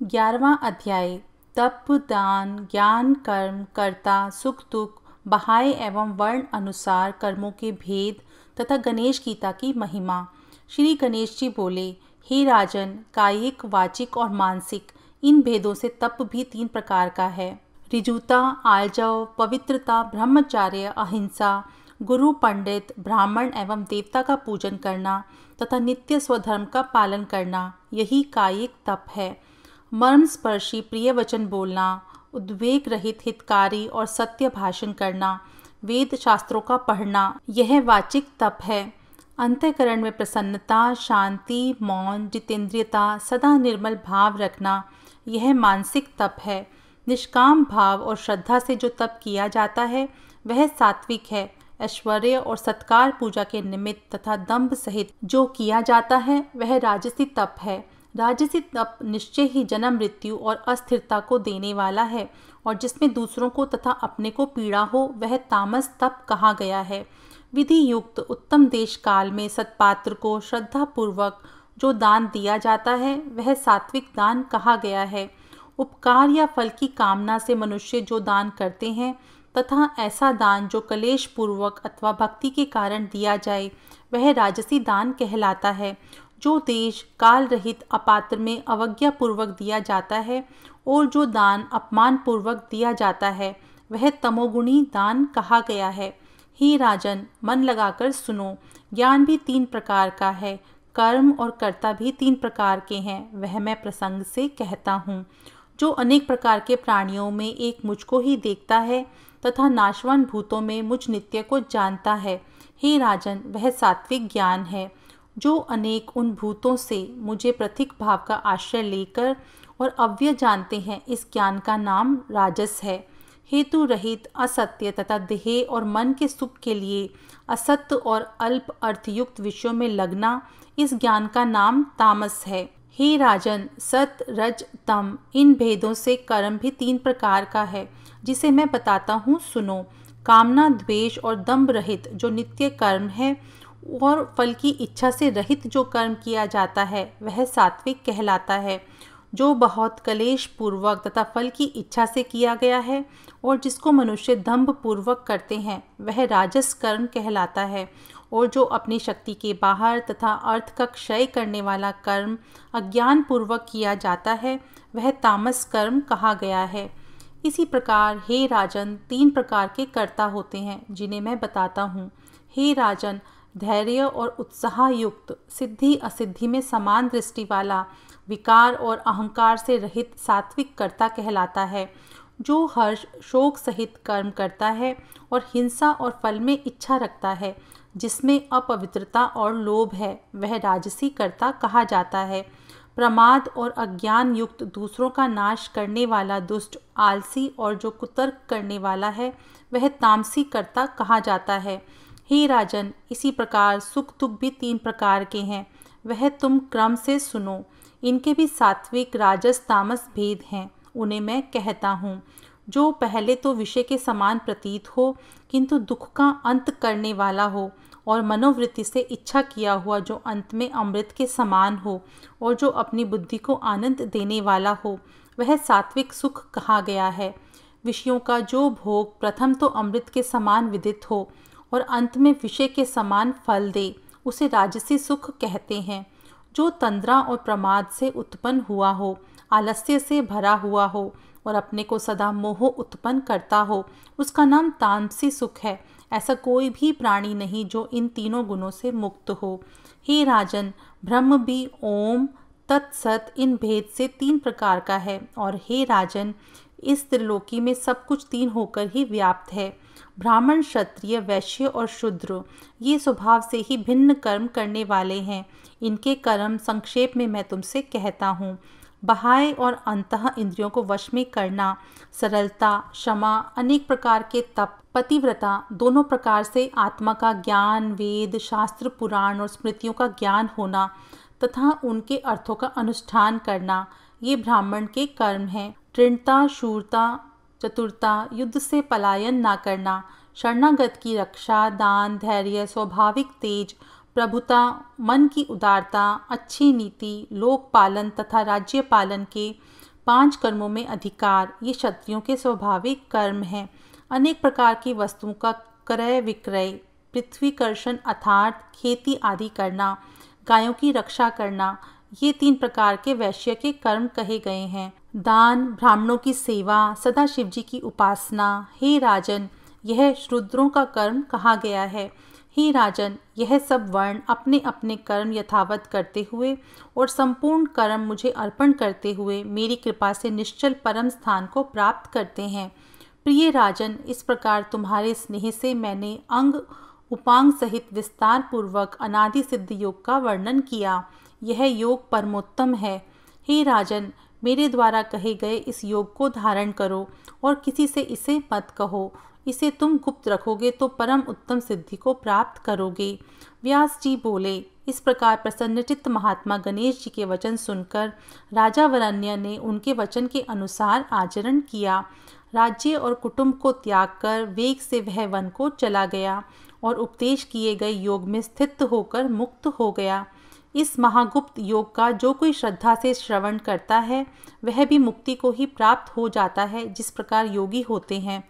11वां अध्याय तप, दान, ज्ञान, कर्म, कर्ता, सुख दुख, बाह्य एवं वर्ण अनुसार कर्मों के भेद तथा गणेश गीता की महिमा। श्री गणेश जी बोले, हे राजन, कायिक, वाचिक और मानसिक इन भेदों से तप भी 3 प्रकार का है। ऋजुता, आर्जव, पवित्रता, ब्रह्मचार्य, अहिंसा, गुरु, पंडित, ब्राह्मण एवं देवता का पूजन करना तथा नित्य स्वधर्म का पालन करना, यही कायिक तप है। मर्मस्पर्शी प्रिय वचन बोलना, उद्वेग रहित हितकारी और सत्य भाषण करना, वेद शास्त्रों का पढ़ना, यह वाचिक तप है। अंतःकरण में प्रसन्नता, शांति, मौन, जितेंद्रियता, सदा निर्मल भाव रखना, यह मानसिक तप है। निष्काम भाव और श्रद्धा से जो तप किया जाता है वह सात्विक है। ऐश्वर्य और सत्कार पूजा के निमित्त तथा दंभ सहित जो किया जाता है वह राजसी तप है। राजसी तप निश्चय ही जन्म मृत्यु और अस्थिरता को देने वाला है और जिसमें दूसरों को तथा अपने को पीड़ा हो वह तामस तप कहा गया है। विधि युक्त उत्तम देश काल में सत्पात्र को श्रद्धा पूर्वक जो दान दिया जाता है वह सात्विक दान कहा गया है। उपकार या फल की कामना से मनुष्य जो दान करते हैं तथा ऐसा दान जो कलेश पूर्वक अथवा भक्ति के कारण दिया जाए वह राजसी दान कहलाता है। जो देश काल रहित अपात्र में अवज्ञा पूर्वक दिया जाता है और जो दान अपमान पूर्वक दिया जाता है वह तमोगुणी दान कहा गया है। हे राजन, मन लगाकर सुनो। ज्ञान भी 3 प्रकार का है, कर्म और कर्ता भी 3 प्रकार के हैं, वह मैं प्रसंग से कहता हूँ। जो अनेक प्रकार के प्राणियों में एक मुझको ही देखता है तथा नाशवान भूतों में मुझ नित्य को जानता है, हे राजन, वह सात्विक ज्ञान है। जो अनेक उन भूतों से मुझे प्रतीक भाव का आश्रय लेकर और अव्यय जानते हैं, इस ज्ञान का नाम राजस है। हेतु रहित, असत्य तथा देह और मन के सुख के लिए असत्य और अल्प अर्थयुक्त विषयों में लगना, इस ज्ञान का नाम तामस है। हे राजन, सत, रज, तम इन भेदों से कर्म भी 3 प्रकार का है, जिसे मैं बताता हूँ, सुनो। कामना, द्वेष और दंभ रहित जो नित्य कर्म है और फल की इच्छा से रहित जो कर्म किया जाता है वह सात्विक कहलाता है। जो बहुत कलेश पूर्वक तथा फल की इच्छा से किया गया है और जिसको मनुष्य दंभ पूर्वक करते हैं वह राजस कर्म कहलाता है। और जो अपनी शक्ति के बाहर तथा अर्थ का क्षय करने वाला कर्म अज्ञान पूर्वक किया जाता है वह तामस कर्म कहा गया है। इसी प्रकार हे राजन, 3 प्रकार के कर्ता होते हैं जिन्हें मैं बताता हूँ। हे राजन, धैर्य और उत्साह युक्त, सिद्धि असिद्धि में समान दृष्टि वाला, विकार और अहंकार से रहित सात्विक कर्ता कहलाता है। जो हर्ष शोक सहित कर्म करता है और हिंसा और फल में इच्छा रखता है, जिसमें अपवित्रता और लोभ है, वह राजसी कर्ता कहा जाता है। प्रमाद और अज्ञान युक्त दूसरों का नाश करने वाला दुष्ट, आलसी और जो कुतर्क करने वाला है वह तामसी कर्ता कहा जाता है। हे राजन, इसी प्रकार सुख दुख भी 3 प्रकार के हैं, वह तुम क्रम से सुनो। इनके भी सात्विक, राजस, तामस भेद हैं, उन्हें मैं कहता हूँ। जो पहले तो विषय के समान प्रतीत हो किंतु दुख का अंत करने वाला हो, और मनोवृत्ति से इच्छा किया हुआ जो अंत में अमृत के समान हो, और जो अपनी बुद्धि को आनंद देने वाला हो, वह सात्विक सुख कहा गया है। विषयों का जो भोग प्रथम तो अमृत के समान विदित हो और अंत में विषय के समान फल दे, उसे राजसी सुख कहते हैं। जो तंद्रा और प्रमाद से उत्पन्न हुआ हो, आलस्य से भरा हुआ हो और अपने को सदा मोह उत्पन्न करता हो, उसका नाम तामसी सुख है। ऐसा कोई भी प्राणी नहीं जो इन तीनों गुणों से मुक्त हो। हे राजन, ब्रह्म भी ओम तत्सत इन भेद से 3 प्रकार का है, और हे राजन, इस त्रिलोकी में सब कुछ 3 होकर ही व्याप्त है। ब्राह्मण, क्षत्रिय, वैश्य और शूद्र ये स्वभाव से ही भिन्न कर्म करने वाले हैं। इनके कर्म संक्षेप में मैं तुमसे कहता हूँ। बाह्य और अंतः इंद्रियों को वश में करना, सरलता, क्षमा, अनेक प्रकार के तप, पतिव्रता, दोनों प्रकार से आत्मा का ज्ञान, वेद, शास्त्र, पुराण और स्मृतियों का ज्ञान होना तथा उनके अर्थों का अनुष्ठान करना, ये ब्राह्मण के कर्म हैं। दृढ़ता, शूरता, चतुरता, युद्ध से पलायन ना करना, शरणागत की रक्षा, दान, धैर्य, स्वाभाविक तेज, प्रभुता, मन की उदारता, अच्छी नीति, लोक पालन तथा राज्य पालन के 5 कर्मों में अधिकार, ये क्षत्रियों के स्वाभाविक कर्म हैं। अनेक प्रकार की वस्तुओं का क्रय विक्रय, पृथ्वीकर्षण अर्थात खेती आदि करना, गायों की रक्षा करना, ये 3 प्रकार के वैश्य के कर्म कहे गए हैं। दान, ब्राह्मणों की सेवा, सदा शिव जी की उपासना। हे राजन, यह शूद्रों का कर्म कहा गया है। हे राजन, यह सब वर्ण अपने अपने कर्म यथावत करते हुए और संपूर्ण कर्म मुझे अर्पण करते हुए मेरी कृपा से निश्चल परम स्थान को प्राप्त करते हैं। प्रिय राजन, इस प्रकार तुम्हारे स्नेह से मैंने अंग उपांग सहित विस्तार पूर्वक अनादि सिद्ध योग का वर्णन किया। यह योग परमोत्तम है। हे राजन, मेरे द्वारा कहे गए इस योग को धारण करो और किसी से इसे मत कहो। इसे तुम गुप्त रखोगे तो परम उत्तम सिद्धि को प्राप्त करोगे। व्यास जी बोले। इस प्रकार प्रसन्नचित्त महात्मा गणेश जी के वचन सुनकर राजा वरन्य ने उनके वचन के अनुसार आचरण किया। राज्य और कुटुंब को त्याग कर वेग से वह वन को चला गया और उपदेश किए गए योग में स्थित होकर मुक्त हो गया। इस महागुप्त योग का जो कोई श्रद्धा से श्रवण करता है वह भी मुक्ति को ही प्राप्त हो जाता है, जिस प्रकार योगी होते हैं।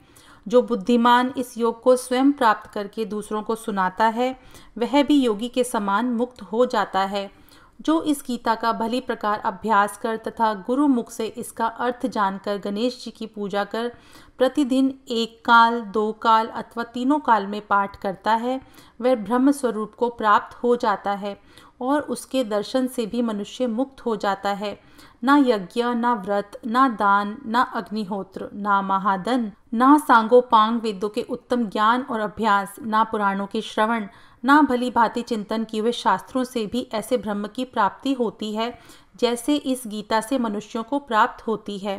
जो बुद्धिमान इस योग को स्वयं प्राप्त करके दूसरों को सुनाता है वह भी योगी के समान मुक्त हो जाता है। जो इस गीता का भली प्रकार अभ्यास कर तथा गुरु मुख से इसका अर्थ जानकर गणेश जी की पूजा कर प्रतिदिन 1 काल, 2 काल अथवा 3 काल में पाठ करता है वह ब्रह्म स्वरूप को प्राप्त हो जाता है और उसके दर्शन से भी मनुष्य मुक्त हो जाता है। ना यज्ञ, ना व्रत, ना दान, ना अग्निहोत्र, ना महादन, ना सांगोपांग वेदों के उत्तम ज्ञान और अभ्यास, ना पुराणों के श्रवण, ना भली भांति चिंतन किए हुए शास्त्रों से भी ऐसे ब्रह्म की प्राप्ति होती है जैसे इस गीता से मनुष्यों को प्राप्त होती है।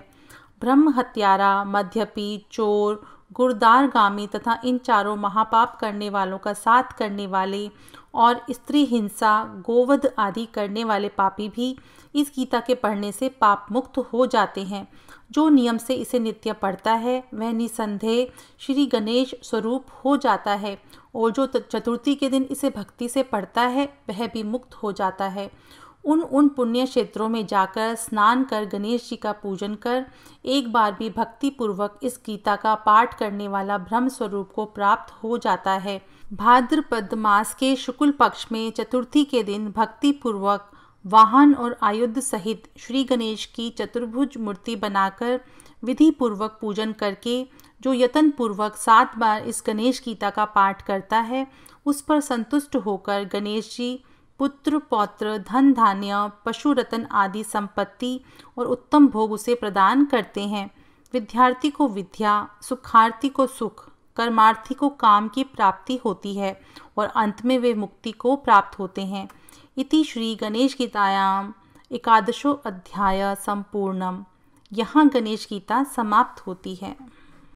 ब्रह्म हत्यारा, मद्यपी, चोर, गुरदारगामी तथा इन 4 महापाप करने वालों का साथ करने वाले और स्त्री हिंसा, गोवध आदि करने वाले पापी भी इस गीता के पढ़ने से पाप मुक्त हो जाते हैं। जो नियम से इसे नित्य पढ़ता है वह निसंदेह श्री गणेश स्वरूप हो जाता है और जो चतुर्थी के दिन इसे भक्ति से पढ़ता है वह भी मुक्त हो जाता है। उन पुण्य क्षेत्रों में जाकर स्नान कर गणेश जी का पूजन कर एक बार भी भक्ति पूर्वक इस गीता का पाठ करने वाला ब्रह्म स्वरूप को प्राप्त हो जाता है। भाद्रपद मास के शुक्ल पक्ष में चतुर्थी के दिन भक्ति पूर्वक वाहन और आयुध सहित श्री गणेश की चतुर्भुज मूर्ति बनाकर विधि पूर्वक पूजन करके जो यत्न पूर्वक 7 बार इस गणेश गीता का पाठ करता है उस पर संतुष्ट होकर गणेश जी पुत्र, पौत्र, धन धान्य, पशु रत्न आदि संपत्ति और उत्तम भोग उसे प्रदान करते हैं। विद्यार्थी को विद्या, सुखार्थी को सुख, कर्मार्थी को काम की प्राप्ति होती है और अंत में वे मुक्ति को प्राप्त होते हैं। इति श्री गणेश गीतायाम 11 अध्याय संपूर्णम। यहाँ गणेश गीता समाप्त होती है।